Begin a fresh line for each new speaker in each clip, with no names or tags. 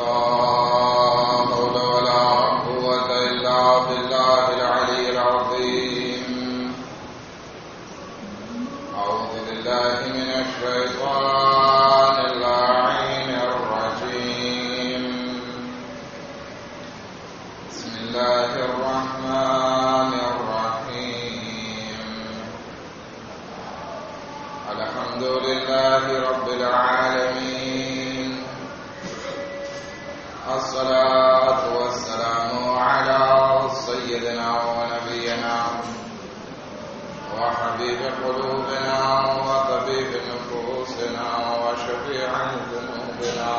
لا حول ولا قوة إلا بالله العلي العظيم أعوذ بالله من الشيطان اللعين الرجيم بسم الله الرحمن الرحيم الحمد لله رب العالمين الصلاة والسلام على سيدنا ونبينا وحبيب قلوبنا وطبيب نفوسنا وشفيع ذنوبنا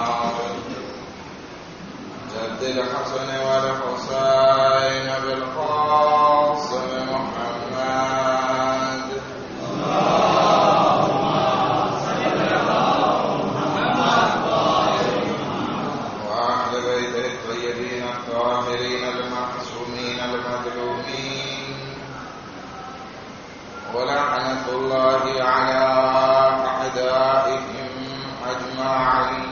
جد الحسن والحسين بالقاسم محمد وأهل بيته الطيبين الطاهرين المعصومين المظلومين ولعنة الله على أعدائهم أجمعين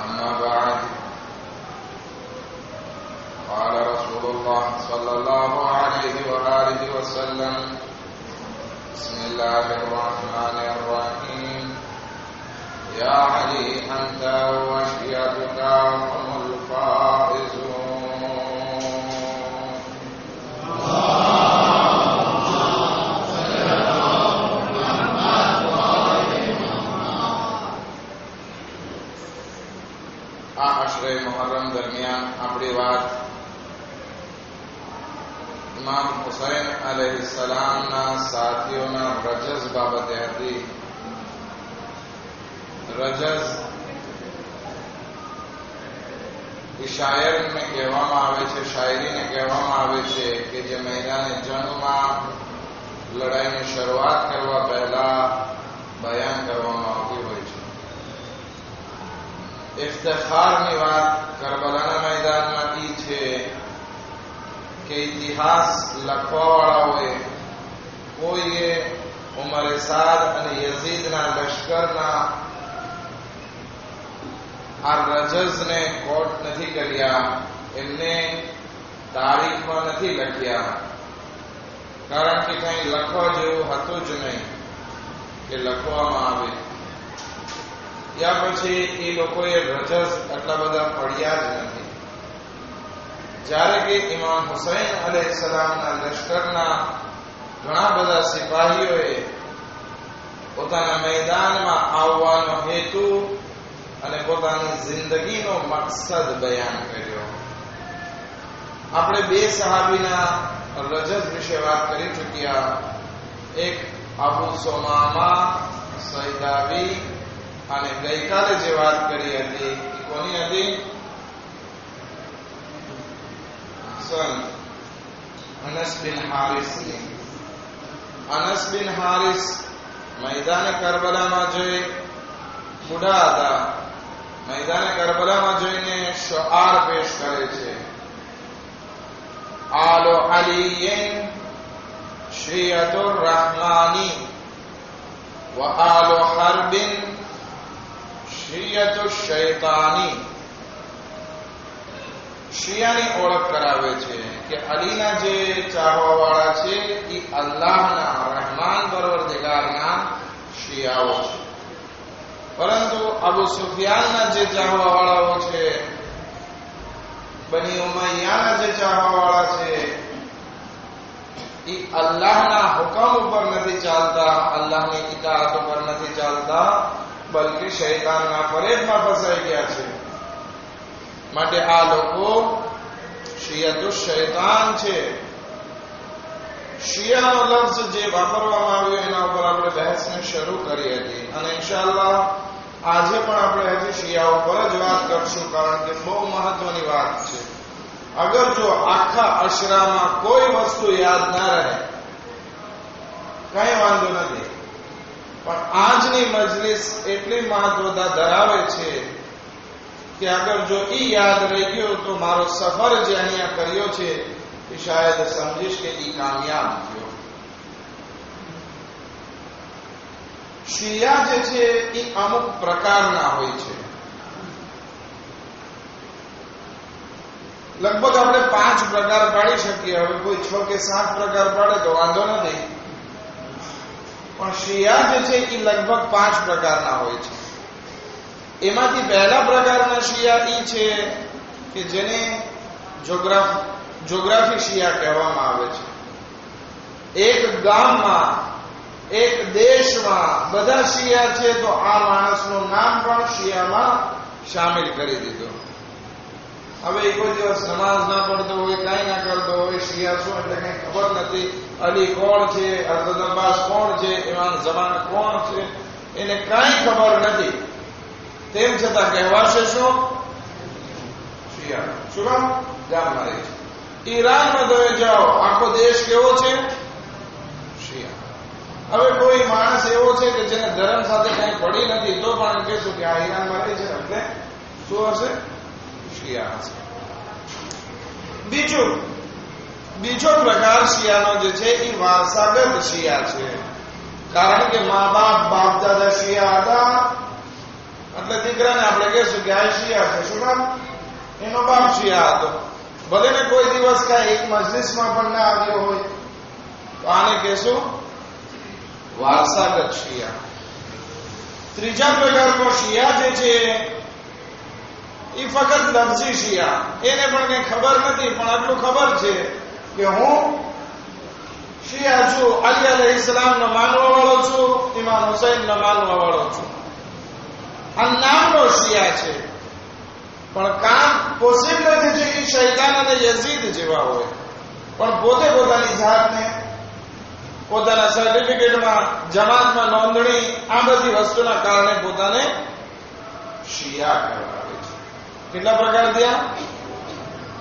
أما بعد قال رسول الله صلى الله عليه وآله وسلم بسم الله الرحمن الرحيم يا علي أنت وشيعتك هم الفائزون आश्रय मुहर्रम दरमियान अपनी बात इमाम हुसैन अलैहिस्सलाम ना साथियों ना रजस बाबते હતી રજસ એ શાયરને કહેવામાં આવે છે, શાયરીને કહેવામાં આવે છે કે જે મેદાને જંગમાં લડાઈની શરૂઆત કરવા પહેલા બયાન કરવામાં આવતી હોય છે. ઇફ્તિખારની વાત કરબલાના મેદાનમાં એ છે કે ઇતિહાસ લખવાવાળાઓએ કોઈએ ઉમરે સાદ અને યઝીદના લશ્કરના આ રજઝને કોટ નથી કર્યા, એમને તારીખમાં નથી લખ્યા, કારણ કે કંઈ લખવા જેવું હતું જ નહીં કે લખવામાં આવે. યા પછી એ લોકોએ રજઝ આટલા બધા પડ્યા જ નથી. જ્યારે કે ઇમામ હુસૈન અલૈહિસ્સલામના લશ્કરના ઘણા બધા સિપાહીઓએ પોતાના મેદાનમાં આવવાનો હેતુ અને પોતાની જિંદગીનો મકસદ બયાન કર્યો. આપણે બે સહાબીના રજઝ વિશે વાત કરી ચૂક્યા. એક અબુ સુમામા સૈદાવી અને ગઈકાલે જે વાત કરી હતી એ કોની હતી? અનસ બિન હારિસની. અનસ બિન હારિસ मैदान करबलाમાં જઈ બુઢા હતા. मैदान करबलाમાં જઈને શુઆર પેશ કરે છે. આલો અલીયન શિયતુર રહમાની વ આલો હરબિન શિયતુશ શૈતાની. શિયાની ઓળખ કરાવે છે કે અલીના જે ચાહવાવાળા છે એ અલ્લાહના રહેમાન પરવરદિગારના શિયાઓ છે, પરંતુ અબુ સુફિયાનના જે ચાહવાવાળાઓ છે, બની ઉમૈયાના જે ચાહવાવાળા છે, એ અલ્લાહના હુકમ ઉપર નથી ચાલતા, અલ્લાહની ઇતાઅત ઉપર નથી ચાલતા, બલકે શૈતાનના ફરેબમાં ફસાઈ ગયા છે. માટે આ લોકો શિયતુશ શૈતાન છે. શિયાનો લફ્ઝ જે વાપરવામાં આવ્યો એના ઉપર આપણે બહેસને શરૂ કરી હતી અને ઇન્શાઅલ્લાહ આજે પણ આપણે હજી શિયા ઉપર જ વાત કરશું, કારણ કે બહુ મહત્વની વાત છે. અગર જો આખા અશરામાં કોઈ વસ્તુ યાદ ના રહે કઈ વાંધો નથી, પણ આજની મજલિસ એટલી મહત્વતા ધરાવે છે કે અગર જો ઈ યાદ રહી ગયો તો મારો સફર જે અહીંયા કર્યો છે એ શાયદ સમજીશ કે ઈ કામયાબ થયો. શિયા જે છે એ અમુક પ્રકારના હોય છે. લગભગ આપણે 5 પ્રકાર પાડી શકીએ. હવે કોઈ 6 કે 7 પ્રકાર પાડે તો વાંધો નથી, પણ શિયા જે છે એ લગભગ 5 પ્રકારના હોય છે. એમાંથી પહેલા પ્રકારના શિયા એ છે કે જેને જોગ્રાફી શિયા કહેવામાં આવે છે. એક ગામમાં, એક દેશમાં બધા શિયા છે, તો આ માણસનું નામ પણ શિયામાં સામેલ કરી દીધું. હવે કોઈ દિવસ નમાઝ ના પડતો હોય, કાંઈ ના કરતો હોય, શિયા શું એટલે કઈ ખબર નથી, અલી કોણ છે, અબ્દુલ અબ્બાસ કોણ છે, ઇમામ ઝમાન કોણ છે, એને કાંઈ ખબર નથી. તેમ છતાં કહેવાશે શું? શિયા. શું કામ? ગામમાં રહે છે. ઈરાનમાં તમે જાઓ, આખો દેશ કેવો છે? શિયા. હવે કોઈ માણસ એવો છે કે જેને ધર્મ સાથે કઈ પડી નથી, તો પણ કહેશું કે આ ઈરાનમાં રહે છે, એટલે શું હશે? શિયા હશે. બીજો પ્રકાર શિયાનો જે છે એ વારસાગત શિયા છે. કારણ કે મા બાપ દાદા શિયા હતા, એટલે દીકરાને આપણે કહેશું કે આ શિયા છે. શું કામ? એનો બાપ શિયા હતો. ભલે ને કોઈ દિવસ કાંઈ એક મજલિસમાં પણ ના આવ્યો હોય, તો આને કહેશું વારસાગત શિયા. ત્રીજા પ્રકારનો શિયા જે છે એ ફક્ત લફઝી શિયા. એને પણ કઈ ખબર નથી, પણ આટલું ખબર છે કે હું શિયા છું, અલી અલૈહિસ્સલામનો માનવા વાળો છું, ઇમામ હુસૈનનો માનવા વાળો છું. આ નામનો શિયા છે, પણ કામ પોસિબલ જે છે એ શૈતાન અને યઝીદ જેવા હોય, પણ પોતે પોતાની જાતને પોતાના સર્ટિફિકેટમાં, જમાતમાં નોંધણી, આ બધી વસ્તુના કારણે પોતાને શિયા કહેવાય છે. કેટલા પ્રકાર થયા?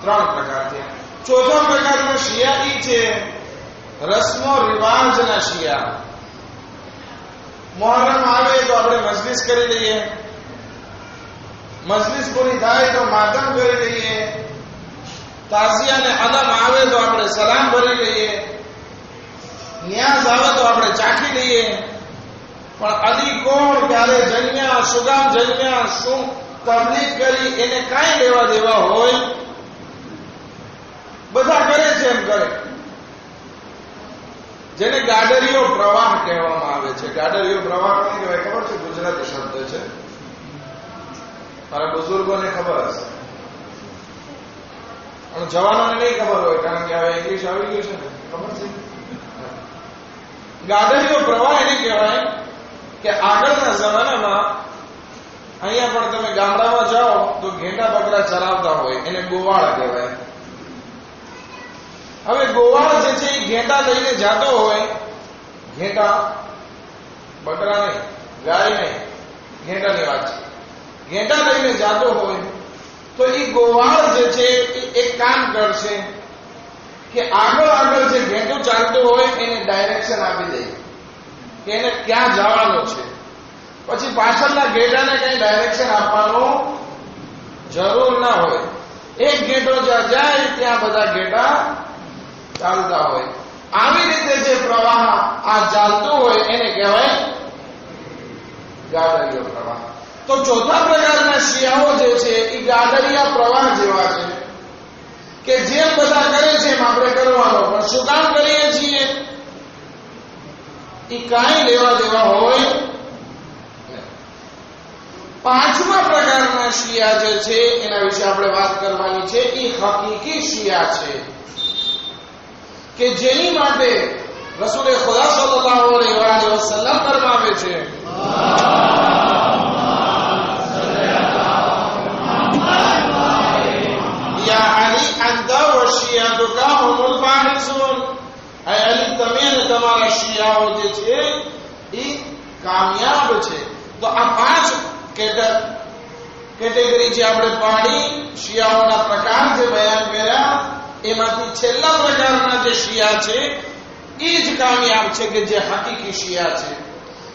3 પ્રકાર થયા. ચોથો પ્રકારનો શિયા ઈ છે રસ્મો રિવાજના શિયા. મુહર્રમ આવે તો આપણે મજલિસ કરી લઈએ, મજલિસ પૂરી થાય તો માતમ કરી લઈએ, તાઝિયા ને અદમ આવે તો આપણે સલામ ભરી લઈએ, ન્યાઝ આવે તો આપણે ચાખી લઈએ. પણ અલી કોણ, ક્યારે જન્મ્યા, શું કામ જન્મ્યા, શું તબલીગ કરી, એને કાંઈ લેવા દેવા હોય, બધા કરે છે એમ કરે. જેને ગાડરીયો પ્રવાહ કહેવામાં આવે છે. ગાડરીયો પ્રવાહ કોને કહેવાય ખબર છે? ગુજરાતી શબ્દ છે, મારા બુઝુર્ગોને ખબર હશે, પણ જવાનોને નહીં ખબર હોય, કારણ કે હવે ઇંગ્લિશ આવી ગયું છે ને. ખબર છે? ગાડરીયો પ્રવાહ એને કહેવાય કે આગળના જમાનામાં અહીંયા પણ તમે ગામડામાં જાઓ તો ઘેટા બકરા ચરાવતા હોય, એને ગોવાળ કહેવાય. હવે ગોવાળ જે છે એ ઘેટા લઈને જાતો હોય, ઘેટા, બકરા નહીં, ગાય નહીં, ઘેટાની વાત છે. ઘેટા લઈને જાતો હોય તો એ ગોવાળ જે છે એ એક કામ કરશે કે આગળ જે ઘેટું ચાલતું હોય એને ડાયરેક્શન આપી દે કે એને ક્યાં જવાનું છે. પછી પાછળના ઘેટાને કઈ ડાયરેક્શન આપવાનું જરૂર ના હોય. એક ઘેટો જ્યાં જાય ત્યાં બધા ઘેટા ચાલતા હોય. આવી રીતે જે પ્રવાહ આ ચાલતું હોય એને કહેવાય ગાડરિયો પ્રવાહ. તો ચોથા પ્રકારના શિયાઓ જે છે એ ગાડરિયા પ્રવાહ જેવા છે કે જેમ બધા કરે છે એમ આપણે કરવાનો, પણ શું કામ કરીએ છીએ એ કાંઈ લેવા દેવા હોય. પાંચમા પ્રકારના શિયા જે છે એના વિશે આપણે વાત કરવાની છે. એ હકીકી શિયા છે કે જેની માટે રસૂલ ખુદા સલ્લલ્લાહુ અલૈહિ વસલ્લમ ફરમાવે છે યા અલી અંતા વ શિયાતુકા હુમુલ ફારિસૂન. અલી તમે અને તમારા શિયાઓ જે છે એ કામયાબ છે. તો આ 5 કેટેગરી જે આપણે પાડી, શિયાઓના પ્રકાર જે બયાન કર્યા, એમાંથી છેલ્લા પ્રકારના જે શિયા છે એ જ કામયાબ છે કે જે હકીકી શિયા છે.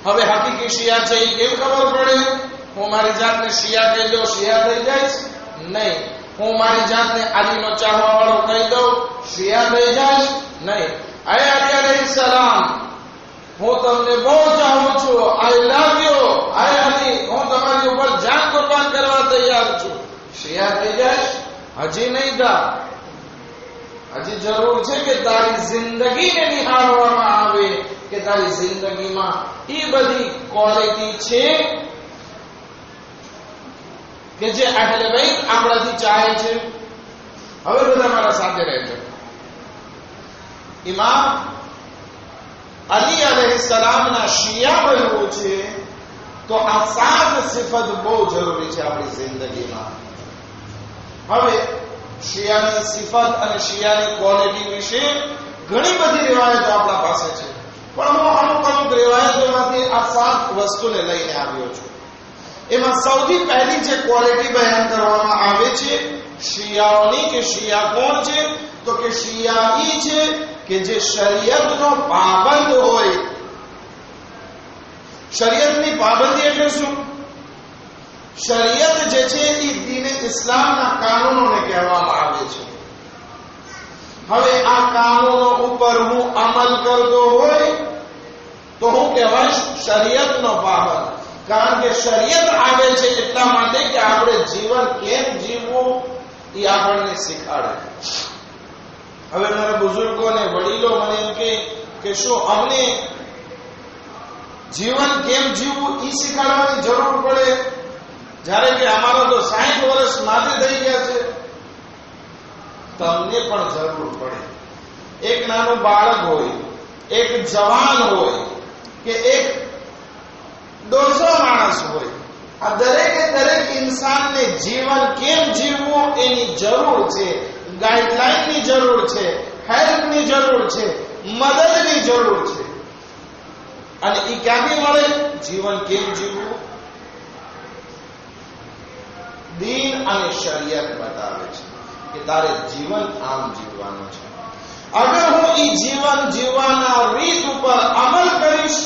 હવે હકીકી શિયા છે એ કેમ ખબર પડે? હું મારી જાતને શિયા કહી દઉં, શિયા થઈ જઈશ? નહીં. હું મારી જાતને અલીનો ચાહવા વાળો કહી દઉં, શિયા થઈ જઈશ? નહીં. અલી અલૈહિસ્સલામ હું તમને બહુ ચાહું છું, આઈ લવ યુ, આઈ અલી, હું તમારી ઉપર જાન કુરબાન કરવા તૈયાર છું. શિયા થઈ જાય? હજી નહીં થા. હજી જરૂર છે કે તારી જિંદગીને નિહાળવામાં આવે કે તારી જિંદગીમાં એ બધી ક્વોલિટી છે કે જે અહેલ બૈત આપણાથી ચાહે છે. હવે બધા મારા સાથે રહેજો. ઇમામ અલી અલૈહિસ્સલામના શિયા બનવું છે તો આ 7 સિફત બહુ જરૂરી છે આપણી જિંદગીમાં. હવે શિયાની સિફત અને શિયાની ક્વોલિટી વિશે ઘણી બધી રિવાયતો આપણા પાસે છે, પણ હું અમુક રિવાયતોમાંથી આ 7 વસ્તુને લઈને આવ્યો છું. એમાં સૌથી પહેલી જે ક્વોલિટી બયાન કરવામાં આવે છે શિયાઓની, કે શિયા કોણ છે? તો કે શિયા ઈ છે કે જે શરીયતનો પાબંદ હોય. શરીયતની પાબંદી એટલે શું? શરીયત જે છે એ દીને ઇસ્લામના કાનૂનોને કહેવામાં આવે છે. હવે આ કાનૂનો ઉપર હું અમલ કરતો હોય તો હું કહેવાય શરીયતનો પાબંદ. કારણ કે શરીયત આવે છે એટલા માટે કે આપણે જીવન કેમ જીવવું એ આપણને શીખવાડે. હવે મારા બુઝુર્ગો અને વડીલો મને એમ કે શું અમને જીવન કેમ જીવવું એ શીખવાડવાની જરૂર પડે? જ્યારે કે અમારો તો 60 વર્ષ માથે થઈ ગયા છે. તમને પણ જરૂર પડે. એક નાનું બાળક હોય, એક જવાન હોય કે એક ડોસો માણસ હોય, આ દરેકે દરેક ઇન્સાનને જીવન કેમ જીવવું એની જરૂર છે. ગાઈડલાઈનની જરૂર છે, હેલ્પની જરૂર છે, મદદની જરૂર છે. અને એ ક્યાંથી મળે? જીવન કેમ જીવવું દીન અને શરીયત બતાવે છે કે તારે જીવન આમ જીવવાનું છે. અગર હું એ જીવન જીવવાના રીત ઉપર અમલ કરીશ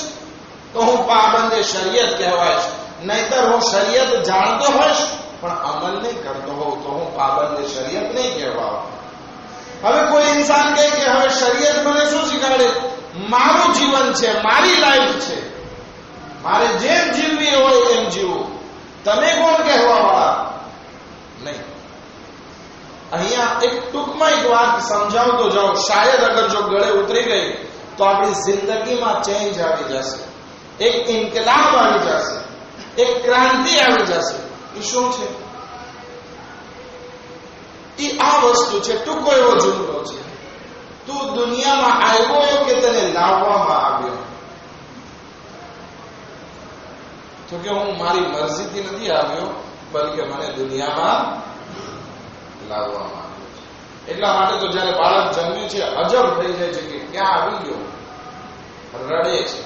તો હું પાબંદે શરીયત કહેવાઈશ. નહીતર હું શરીયત જાણતો હોઈશ પણ અમલ નહીં કરતો હોઉં તો હું પાબંદે શરીયત નહીં કહેવાઉં. હવે કોઈ ઇન્સાન કહે કે હવે શરીયત મને શું શીખવાડે? મારું જીવન છે, મારી લાઈફ છે, મારે જેમ જીવવી હોય એમ જીવવું. તમે કોણ કહેવા વાળા? નહીં. અહીંયા એક ટૂંકમાં એક વાત સમજાવતો જાઉં. શાયદ અગર જો ગળે ઉતરી ગઈ તો આપણી જિંદગીમાં ચેન્જ આવી જશે, એક ઇન્કલાબ આવી જશે, એક ક્રાંતિ આવી જશે. એ શું છે? એ આ વસ્તુ છે. ટૂંકો એવો જુમલો છે. તું દુનિયામાં આવ્યો કે તને લાવવામાં આવ્યો? તો કે હું મારી મરજીથી નથી આવ્યો, બલકે મને દુનિયામાં લાવવામાં આવ્યો છે. એટલા માટે તો જયારે બાળક જન્મે છે અજબ થઈ જાય છે કે ક્યાં આવી ગયો, રડે છે.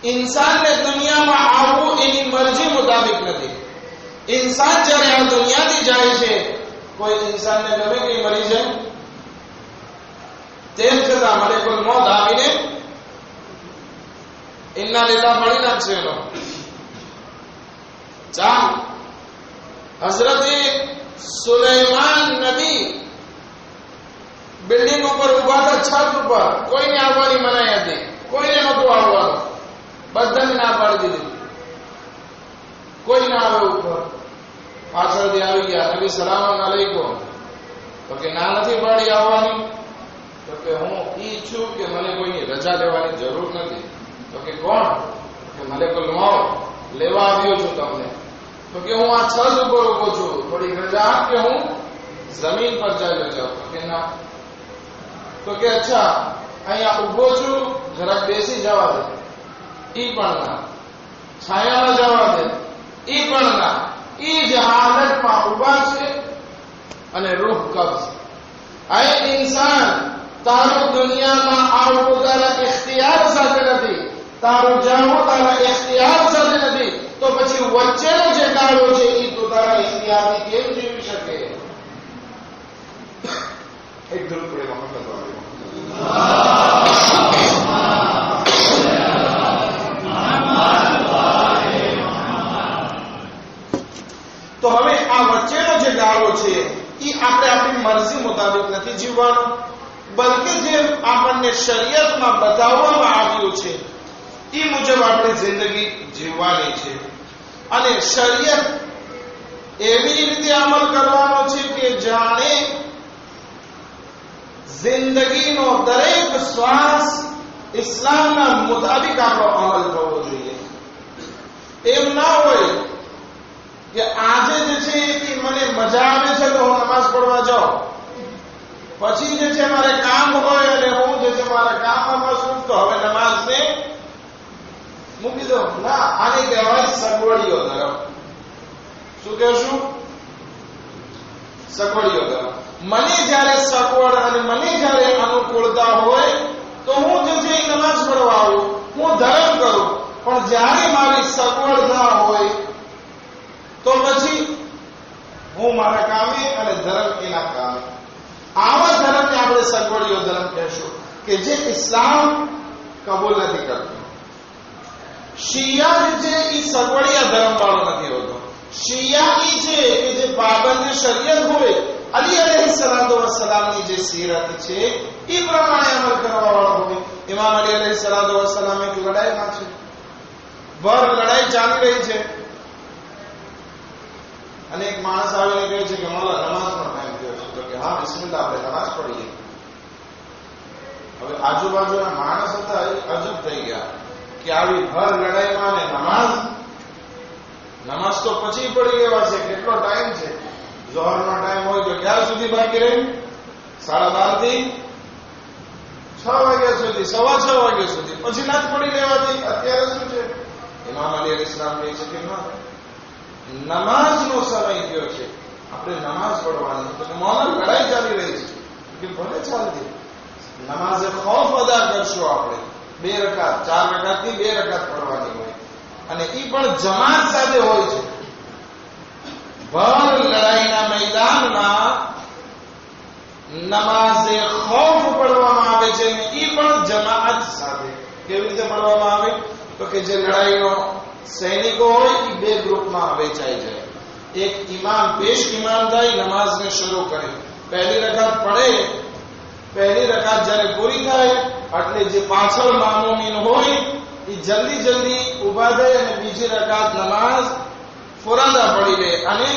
ઇન્સાનને દુનિયામાં આવવું એની મરજી મુતાબિક નથી. ઇન્સાન જયારે આ દુનિયાથી જાય છે, કોઈ ઇન્સાનને ગમે કે મરી જાય, તેમ છતાં મલેકુલ મોત આવીને ઇન્ના લીલા પડી નાખશે એનો. ચાલ, હઝરતે સુલેમાન નબી બિલ્ડિંગ ઉપર ઉભા હતા, છત ઉપર. કોઈને આવવાની મનાઈ હતી, કોઈને નહોતું આવવાનું, બધાને ના પાડી દીધી. કોઈ ના આવે ઉપર. પાછળથી આવી ગયા નબી સલામ અલૈકુમ. તો કે ના નથી પાડી આવવાની. તો કે હું ઈ છું કે મને કોઈની રજા લેવાની જરૂર નથી. તો કે કોણ? કે મલેકુલ મૌત લેવા આવ્યો છું તમને. તો કે હું આ છત ઉપર ઉભો છું, થોડી રજા કે હું જમીન પર ચાલ્યો જાઉં. તો કે ના. તો કે અચ્છા અહીંયા ઉભો છું, જરાક બેસી જવા દે. ઈ પણ ના. છાયામાં જવા દે. ઈ પણ ના. ઈ જ હાલતમાં ઉભા છે અને રૂહ કબ્ઝ. આ ઇન્સાન તારું દુનિયામાં આવવું તારા ઇખ્તિયાર સાથે નથી, તારું જાણવું તારા ઇખ્તિયાર સાથે નથી. તો પછી વચ્ચેનો જે ગાળો છે એ તું તારા ઇખ્તિયારથી કેમ જીવી શકે? એક દુરુદ પડે મોહમ્મદ વાલે. તો હવે આ વચ્ચેનો જે ગાળો છે એ આપણે આપણી મરજી મુતાબિક નથી જીવવાનો. બલકે જે આપણને શરીયતમાં બતાવવામાં આવ્યું છે એ મુજબ આપણે જિંદગી જીવવાની છે. અને શરીયત એવી રીતે અમલ કરવાનો છે કે જાણે જિંદગીનો દરેક શ્વાસ ઇસ્લામના મુતાબિક આપણો અમલ થવો જોઈએ. એમ ના હોય કે આજે જે છે એ મને મજા આવે છે તો હું નમાઝ પઢવા જાઉં, પછી જે છે મારે કામ હોય અને હું જે છે મારા કામમાં મશગુલ તો હવે નમાઝને મૂકી દો. ના, આને કહેવાય સગવડીઓ ધર્મ. શું કહેશું? સગવડીઓ ધર્મ. મને જ્યારે સગવડ અને મને જ્યારે અનુકૂળતા હોય તો હું જે છે એ નમાઝ પઢવા આવું, હું ધર્મ કરું. પણ જ્યારે મારી સગવડ ના હોય તો પછી હું મારા કામે અને ધર્મ એના કામે. આવા ધર્મને આપણે સગવડીઓ ધર્મ કહેશું કે જે ઇસ્લામ કબૂલ નથી કરતું. શિયા જે છે એ સગવડિયા ધર્મ વાળો નથી હોતો. શિયા એ છે કે જે પાબંદ શરીયત હોય, અલી અલૈહિસ્સલાતુ વસ્સલામની જે સીરત છે એ પ્રમાણે અમલ કરવા વાળો હોય. ઇમામ અલી અલૈહિસ્સલાતુ વસ્સલામ એક લડાઈમાં છે, ભર લડાઈ ચાલી રહી છે અને એક માણસ આવીને કહે છે કે મારા નમાઝનો ટાઈમ થયો છે. તો કે હા, બિસ્મિલ્લાહ, આપણે નમાઝ પઢીએ. હવે આજુબાજુના માણસ હતા એ અજબ થઈ ગયા કે આવી ભર લડાઈમાં ને નમાઝ તો પછી પડી લેવા છે. કેટલો ટાઈમ છે? ઝોહરનો ટાઈમ હોય તો ક્યાં સુધી બાકી રહે? 12:30 થી 6 વાગ્યા સુધી, 6:15 વાગ્યા સુધી. પછી ના જ પડી લેવાથી. અત્યારે શું છે? ઇમામ અલી અલૈહિસ્સલામ કહે છે કે ના, નમાઝનો સમય થયો છે, આપણે નમાઝ પઢવાની. તો મૌલાના લડાઈ ચાલી રહી છે કે ભલે ચાલતી, નમાઝે ખૌફ અદા કરશો. આપણે 2 રકાત, 4 રકાતની 2 રકાત પઢવાની હોય અને એ પણ જમાત સાથે હોય છે. ભર લડાઈના મેદાનમાં નમાઝે ખૌફ પઢવામાં આવે છે અને એ પણ જમાત સાથે. કેવી રીતે પઢવામાં આવે? તો કે જે લડાઈનો સૈનિકો હોય એ 2 ગ્રુપમાં વહેંચાઈ જાય. એક ઇમામ, પેશ ઇમામ થાય, નમાઝને શરૂ કરે. પહેલી રકાત પડે, પહેલી રકાત જ્યારે પૂરી થાય એટલે જે પાછળ મામૂમીન હોય એ જલ્દી ઊભા થાય અને બીજી રકાત નમાઝ ફુરાદા પડી લે અને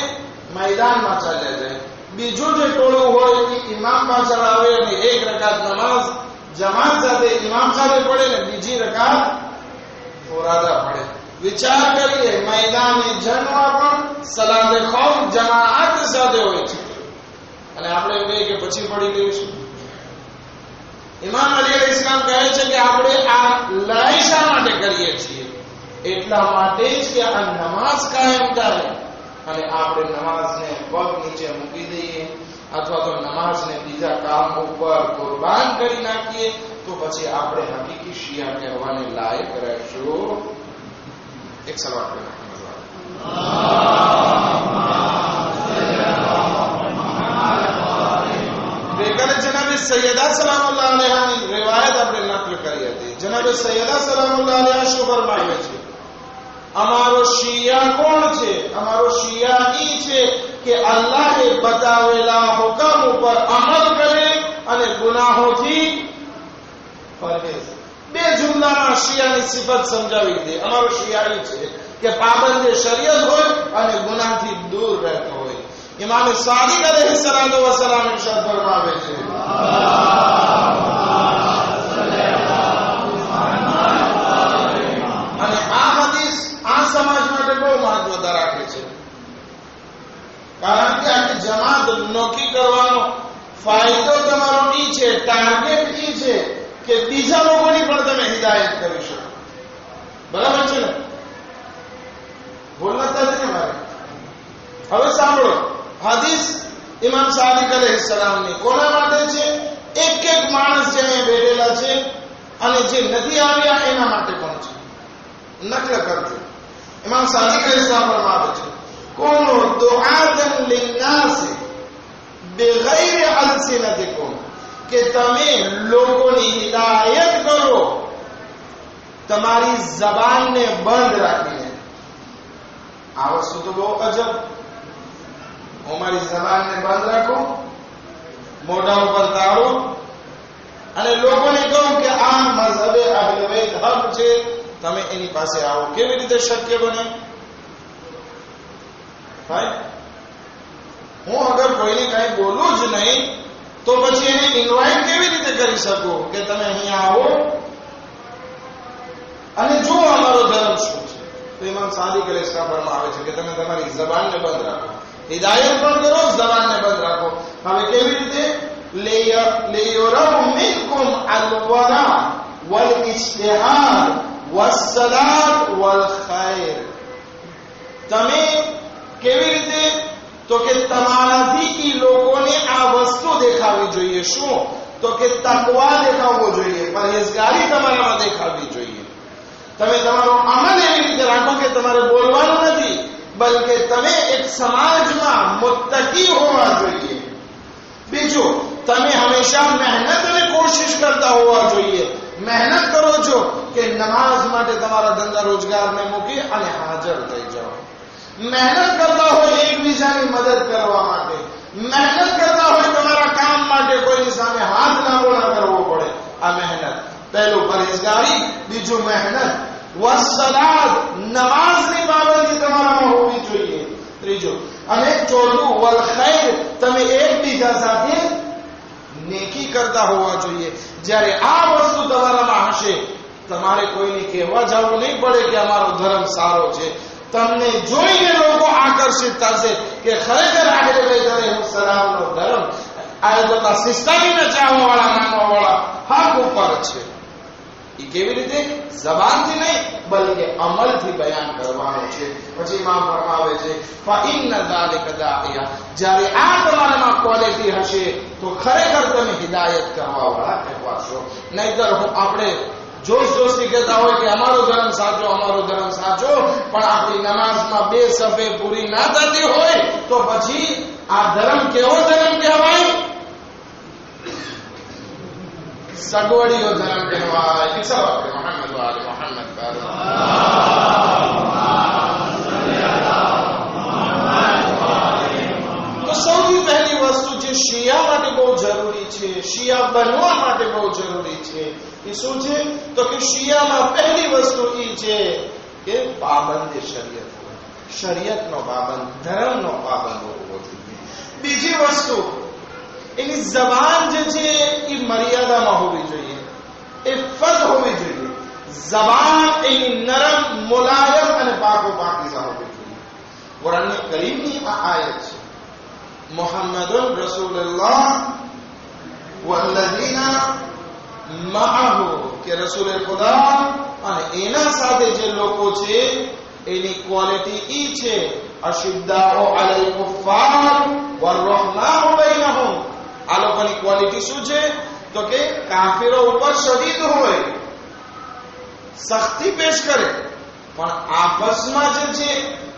મેદાનમાં ચાલ્યા જાય. બીજું જે ટોળું હોય એ ઇમામ પાછળ આવે અને 1 રકાત નમાઝ જમાત સાથે ઇમામ સાથે પડે ને બીજી રકાત ફુરાદા પડે. વિચાર કરીએ, મેદાને જંગમાં પણ સલાતે ખૌફ જમાત સાથે હોય છે અને આપણે કહે કે પછી પડી લઈશું. ઇમામ અલી અલૈહિસ્સલામ કહે છે કે આપણે આ લડાઈ શા માટે કરીએ છીએ? એટલા માટે જ કે આ નમાઝ કાયમ થાય અને આપણે નમાઝને પગ નીચે મૂકી દઈએ અથવા તો નમાઝને બીજા કામ ઉપર કુરબાન કરી નાખીએ તો પછી આપણે હકીકી શિયા કહેવાને લાયક રહેશું. એક સલાત પઢો. જનાબે સૈયદા સલામુલ્લાહ અલૈહાની રિવાયત આપણે નકલ કરી હતી. જનાબે સૈયદા સલામુલ્લાહ અલૈહા શું ફરમાવે છે? અમારો શિયા કોણ છે? અમારો શિયા ઈ છે કે અલ્લાહે બતાવેલા હુકમ ઉપર અમલ કરે અને ગુનાહોથી પરહેજ. 2 જુમલામાં શિયાની સિફત સમજાવી દે. અમારો શિયા ઈ છે કે પાબંદ શરીયત હોય અને ગુનાહથી દૂર રહેતો હોય. ઇમામ સાદિક અલૈહિસ્સલાતુ વસ્સલામ ઇરશાદ ફરમાવે છે, અને આ હદીસ આ સમાજ માટે બહુ મહત્વ રાખે છે. કારણ કે આખી જમાત નોકી કરવાનો ફાયદો તમારો ઈ છે, ટાર્ગેટ ઈ છે કે બીજા લોકોની પણ તમે હિદાયત કરી શકો. બરાબર છે ને? બોલતા જ ને મારે. હવે સાંભળો, હદીસ ઇમામ સાદિક અલૈહિસ્સલામની કોના માટે છે? એક માણસ જે અહીંયા બેઠેલા છે અને જે નથી આવ્યા એના માટે પણ છે. નકલ કરજો. ઇમામ સાદિક અલૈહિસ્સલામ ફરમાવે છે, કુનુ દુઆતન લિન્નાસ બિગૈર અલસિનતિકુમ, કે તમે લોકોની હિદાયત કરો તમારી જબાનને બંધ રાખીને. આ વસ્તુ તો બહુ અજબ. હું મારી જબાનને બંધ રાખું, મોઢા ઉપર તાળું અને લોકોને કહું કે આ મઝહબે અહલે બૈત હક છે, તમે એની પાસે આવો. કેવી રીતે શક્ય બને ભાઈ? હું અગર કોઈને કઈ બોલું જ નહીં તો પછી એને ઇન્વાઇટ કેવી રીતે કરી શકું કે તમે અહીંયા આવો અને જો અમારો ધર્મ શું છે? તો ઇમામ સાદિક અલૈહિસ્સલામ ફરમાવે છે કે તમે તમારી ઝબાનને બંધ રાખો, હિદાયત પણ કરો, ઝબાનને બંધ રાખો. હવે કેવી રીતે? લેયુરમ મિનકુમ અલ-વરા વલ-ઇજ્તિહાદ વસ-સલાત વલ-ખૈર. તમે કેવી રીતે? તો કે તમારાથી ઈ લોકોને આ વસ્તુ દેખાવી જોઈએ. શું? તો કે તકવા દેખાવવો જોઈએ, પરહેઝગારી તમારામાં દેખાવવી જોઈએ. તમે તમારો અમલ એવી રીતે રાખો કે તમારે બોલવાનું નથી, બલકે તમે એક સમાજમાં મુત્તકી હોવા જોઈએ. બીજું, તમે હંમેશા મહેનત અને કોશિશ કરતા હોવા જોઈએ. મહેનત કરો છો કે નમાઝ માટે તમારા ધંધા રોજગારને મૂકી અને હાજર થઈ જાઓ. મહેનત કરતા હોય એકબીજાની મદદ કરવા માટે, મહેનત કરતા હોય તમારા કામ માટે કોઈની સામે હાથ લાંબો ના કરવો પડે. આ મહેનત. પહેલું પરહેઝગારી, બીજું મહેનત. વસલાત, નમાઝની પાબંદી તમારામાં હોવી જોઈએ. ત્રીજું અને ચોથું વલ ખૈર, તમે એકબીજા સાથે નેકી કરતા હોવા જોઈએ. જ્યારે આ વસ્તુ તમારામાં હશે, તમારે કોઈને કહેવા જવું નહીં પડે કે અમારો ધર્મ સારો છે. તમને જોઈને લોકો આકર્ષિત થશે કે ખરેખર આહલે બૈત અલૈહિસ્સલામનો ધર્મ આયતુલ્લાહ સિસ્તામીના ચાહવા વાળા, માનવા વાળા હક ઉપર છે. એ કેવી રીતે? જબાનથી નહીં, બલકે અમલથી બયાન કરવાનો છે. પછી ઇમામ ફરમાવે છે ફઇન્ન ઝાલિકા દાઇયા, જ્યારે આ તમારામાં ક્વોલિટી હશે તો ખરેખર તમે હિદાયત કરવા વાળા કહેવાશો. નહીતર આપણે જોશથી કહેતા હોય કે અમારો ધર્મ સાચો, અમારો ધર્મ સાચો, પણ આપણી નમાઝમાં 2 સફે પૂરી ના થતી હોય તો પછી આ ધર્મ કેવો ધર્મ કહેવાય? સગવડીયો ધર્મ કહેવાય. મોહમ્મદ વાલે મોહમ્મદ તો સૌથી પહેલી વસ્તુ જે શિયા માટે બહુ જરૂરી છે, શિયા બનવા માટે બહુ જરૂરી છે, એ શું છે? તો કે શિયામાં પહેલી વસ્તુ એ છે કે પાબંદ શરીયત, શરીયતનો પાબંદ, ધર્મનો પાબંદ હોવો જોઈએ. બીજી વસ્તુ, એની જબાન જે છે એ મર્યાદામાં હોવી જોઈએ, ઇફ્ફત હોવી જોઈએ. જબાન એની નરમ, મુલાયમ અને પાકો પાકીઝા હોવી જોઈએ. કુરાન કરીમની આ આયત છે મુહમ્મદુર રસૂલુલ્લાહ વલ્લઝીના મઆહુ, કે રસૂલ ખુદા અને એના સાથે જે લોકો છે એની ક્વોલિટી ઈ છે અશિદ્દાઉ અલલ કુફાર વરહમાઉ બૈનહુમ. આ લોકોની ક્વોલિટી શું છે? તો કે કાફિરો ઉપર શદીદ હોય, સખ્તી પેશ કરે, પણ આપસમાં જે છે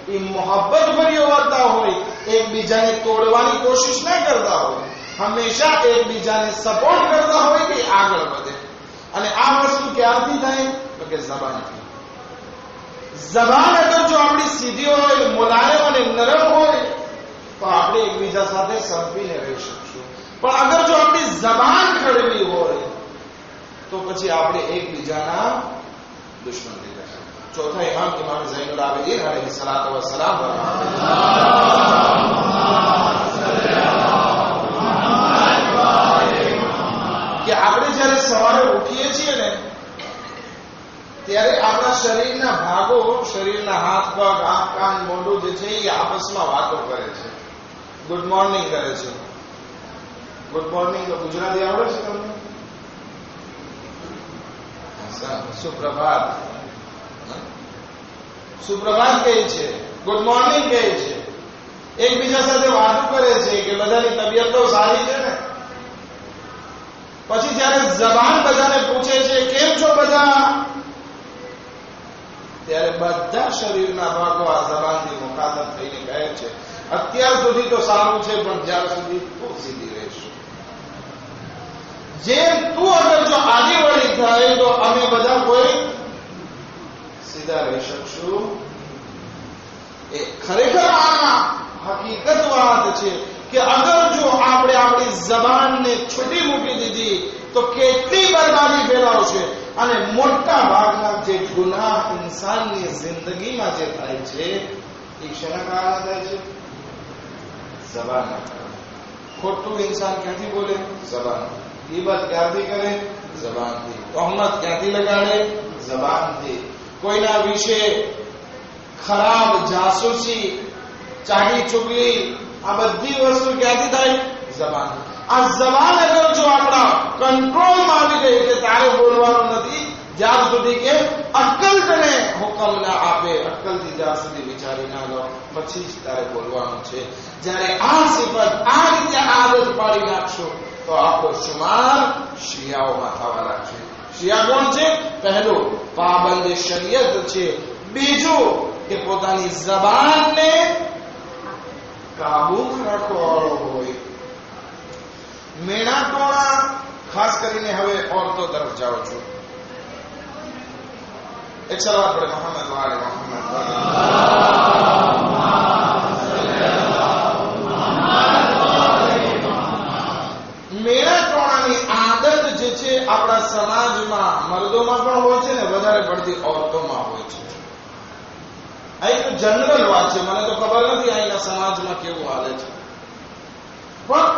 એ મોહબ્બત ભર્યો વર્તા હોય, એકબીજાને તોડવાની કોશિશ ના કરતા હોય, હંમેશા એકબીજાને સપોર્ટ કરતા હોય કે આગળ વધે. અને આ વસ્તુ ક્યારથી થાય? તો કે જબાનથી. જબાન અગર જો આપણી સીધી હોય, મુલાયમ અને નરમ હોય તો આપણે એકબીજા સાથે સંપીને રહી શકશું. પણ અગર જો આપણી જબાન કડવી હોય તો પછી આપણે એકબીજાના દુશ્મન થઈ જશે. ચોથા ઇમામ ઝૈનુલ આબિદીન અલૈહિ સલાતો વસ્સલામ કે આપણે જ્યારે સવારે ઉઠીએ છીએ ને ત્યારે આપણા શરીરના ભાગો, શરીરના હાથ પગ, આંખ કાન મોઢું જે છે એ આપસમાં વાતો કરે છે, ગુડ મોર્નિંગ કરે છે. ગુડ મોર્નિંગ તો ગુજરાતી આવડે છે તમને? સુપ્રભાત, સુપ્રભાત કહે છે, ગુડ મોર્નિંગ કહે છે, એકબીજા સાથે વાતો કરે છે કે બધાની તબિયત તો સારી છે ને. પછી જ્યારે જબાન બધાને પૂછે છે કેમ છો બધા, ત્યારે બધા શરીરના ભાગો આ જબાનથી મુખાતબ થઈને કહે છે અત્યાર સુધી તો સારું છે, પણ જ્યાર સુધી તું સીધી રહેશ, જેમ તું અગર જો આગળ વળી થાય તો અમે બધા કોઈ સીધા રહી શકશું. એ ખરેખર આમાં હકીકત વાત છે કે અગર જો આપણે આપણી જબાનને છૂટી મૂકી દીધી તો
તો કેટલી બરબાદી ફેલાવશે. અને મોટા ભાગના જે ગુનાહ ઇન્સાનની જિંદગીમાં જે થાય છે એ શેના કારણે થાય છે? ઝબાનના કારણે. ખોટું ઇન્સાન ક્યાંથી બોલે? ઝબાન. ગીબત ક્યાંથી કરે? ઝબાનથી. તહોમત ક્યાંથી લગાડે? ઝબાનથી. કોઈના વિશે ખરાબ જાસૂસી, ચાડી ચુગલી, આ બધી વસ્તુ ક્યાંથી થાય? ઝબાન. આ ઝબાન અગર જો આપણા કંટ્રોલમાં આવી ગઈ કે તારે બોલવાનું નથી જ્યાં સુધી કે અક્કલ તને હુકમ ના આપે, અક્કલથી જ્યાં સુધી વિચારી ના લો પછી જ તારે બોલવાનું છે. જ્યારે આ સિફત આ રીતે આદત પાડી નાખશો તો આપણો શુમાર શિયાઓમાં થવા લાગશે. શિયા કોણ છે? પહેલું પાબંદ શરીયત છે. બીજું કે પોતાની ઝબાનને કાબૂમાં રાખવાવાળો હોય. મેણા ટોણા, ખાસ કરીને હવે ઓરતો તરફ જાઉં છું. એક સલાવત પડે મોહમ્મદ વાલે મોહમ્મદ. મેણા ટોણાની આદત જે છે આપણા સમાજમાં મર્દોમાં પણ હોય છે ને વધારે પડતી ઓરતોમાં હોય છે. આ એક જનરલ વાત છે, મને તો ખબર નથી અહીંના સમાજમાં કેવું હાલે છે. પણ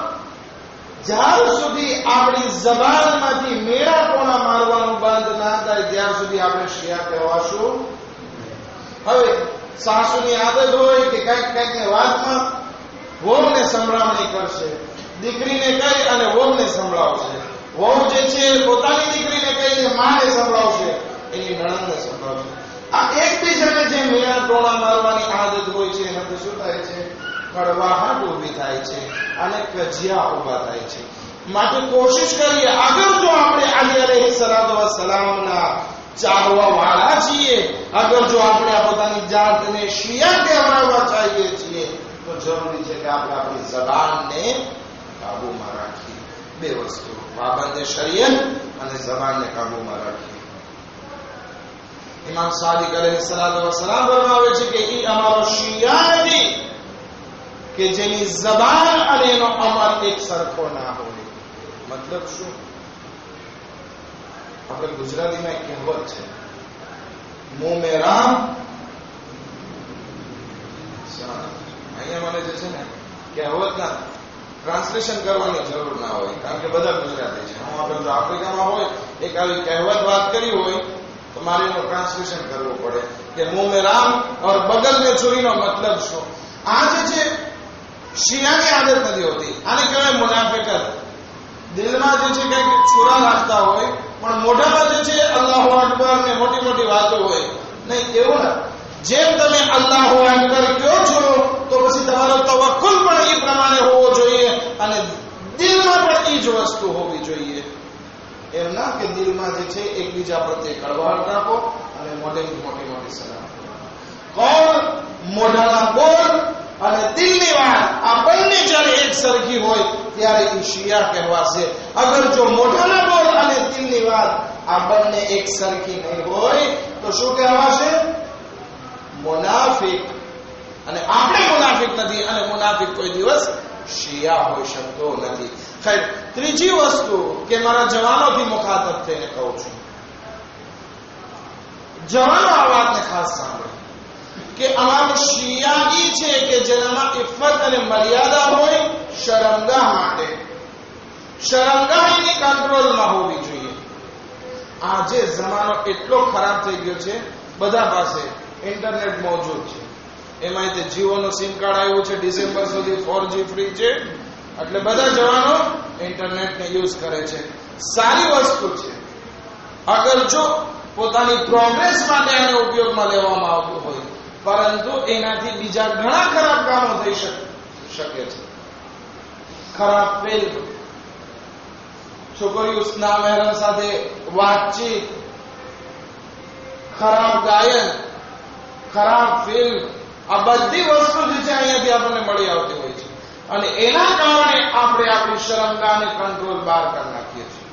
જ્યાર સુધી આપણી જબાનમાંથી મેળા ટોણા મારવાનું બંધ ના થાય ત્યાર સુધી આપણે શિયા કહેવાશું. હવે સાસુની આદત હોય કે કઈક ને વાતમાં વહુને સંભળામણી કરશે, દીકરીને કહી અને વહુને સંભળાવશે. વહુ જે છે પોતાની દીકરીને કહીને માને સંભળાવશે, એની નણંદને સંભળાવશે. આ એકબીજાને જે મેળા ટોણા મારવાની આદત હોય છે એનાથી શું થાય છે? કડવાહટ ઉભી થાય છે અને કજિયા ઉભા થાય છે. માટે કોશિશ કરીએ, અગર જો આપણે અલી અલૈહિ સલાતુ વસલામના ચાહવા વાળા છીએ, અગર જો આપણે પોતાની જાતને શિયા કહેવાવા ચાહીએ છીએ તો જરૂરી છે કે આપણે આપણી ઝબાનને કાબૂમાં રાખીએ. બે વસ્તુ, પાબંદ શરીયત અને ઝબાનને કાબૂમાં રાખીએ. ઇમામ સાદિક અલૈહિ સલાતુ વસલામ ફરમાવે છે કે ઈ અમારો શિયા નથી કે જેની ઝબાન અને એનો અમલ એક સરખો ના હોય. મતલબ શું? આપણે ગુજરાતીમાં એક કહેવત છે, મુંહ મે રામ. અહીંયા મને જે છે ને કહેવતના ટ્રાન્સલેશન કરવાની જરૂર ના હોય, કારણ કે બધા ગુજરાતી છે. હું આપણે જો આફ્રિકામાં હોય એક આવી કહેવત વાત કરી હોય તો મારે એનું ટ્રાન્સલેશન કરવું પડે કે મુંહ મે રામ और बगल में छुरी નો મતલબ શું? આ જે છે શિયાની આદત નથી હોતી, આને કહેવાય મુનાફિકત. દિલમાં જે છે કંઈક છુરા રાખતા હોય પણ મોઢામાં જે છે અલ્લાહુ અકબર ને મોટી મોટી વાતો હોય. નહીં, એવું ના. જેમ તમે અલ્લાહુ અકબર કહો છો તો પછી તમારો તવક્કુલ પણ એ પ્રમાણે હોવો જોઈએ અને દિલમાં પણ એ જ વસ્તુ હોવી જોઈએ. એમ ના કે દિલમાં જે છે એકબીજા પ્રત્યે કડવાહટ રાખો અને મોઢેથી મોટી મોટી સલાહ. કોણ મોઢાના બોલ અને દિલની વાત આ બંને જ્યારે એક સરખી હોય ત્યારે એ શિયા કહેવાશે. અગર જો મોઢાના બોલ અને દિલની વાત આ બંને એક સરખી નહીં હોય તો શું કહેવાશે? મુનાફિક. અને આપણે મુનાફિક નથી અને મુનાફિક કોઈ દિવસ શિયા હોઈ શકતો નથી. ખૈર, ત્રીજી વસ્તુ કે મારા જવાનોથી મુખાતબ થઈને કહું છું, જવાનો આ વાતને ખાસ સાંભળો કે અમારું શિયાગી છે કે જેનામાં ઇફ્ફત અને મર્યાદા હોય શરમગાહ માટે. શરમગાહ એની કંટ્રોલમાં હોવી જોઈએ. આજે જમાનો એટલો ખરાબ થઈ ગયો છે, બધા પાસે ઇન્ટરનેટ મોજૂદ છે. એમાં તે જીઓનો સિમ કાર્ડ આવ્યું છે, ડિસેમ્બર સુધી 4G ફ્રી છે, એટલે બધા જવાનો ઇન્ટરનેટને યુઝ કરે છે. સારી વસ્તુ છે અગર જો પોતાની પ્રોગ્રેસ માટે આને ઉપયોગમાં લેવામાં આવતું હોય, પરંતુ એનાથી બીજા ઘણા ખરાબ કામો થઈ શકે છે. ખરાબ ફિલ્મ, છોકરીઓ ના મહેરમ સાથે વાતચીત, ખરાબ ગાયન, ખરાબ ફિલ્મ, આ બધી વસ્તુ જે છે અહીંયાથી આપણને મળી આવતી હોય છે અને એના કારણે આપણે આપણી શરમગાહને કંટ્રોલ બહાર કરી નાખીએ છીએ.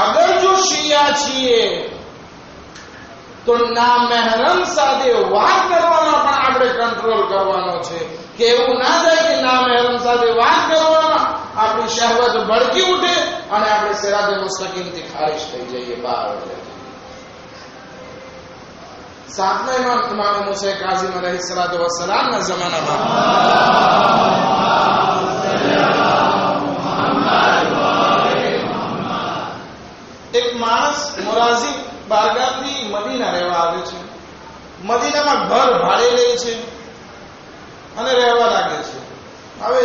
અગર જો શિયા છીએ તો ના મહેરમ સાથે વાત કરવામાં પણ આપણે કંટ્રોલ કરવાનો છે કે એવું ના થાય કે ના મહેરમ સાથે વાત કરવામાં આપણી શહેવત ભડકી ઉઠે અને આપણે સિરાતે મુસ્તકીમથી ખારિજ થઈ જઈએ, બહાર આવી જઈએ. સાતમા ઇમામ મૂસા કાઝિમ અલૈહિસ્સલાતુ વસ્સલામના જમાનામાં એક માણસ મોરાઝી બારગામથી મદીના રહેવા આવે છે. મદીનામાં ઘર ભાડે લે છે અને રહેવા લાગે છે. હવે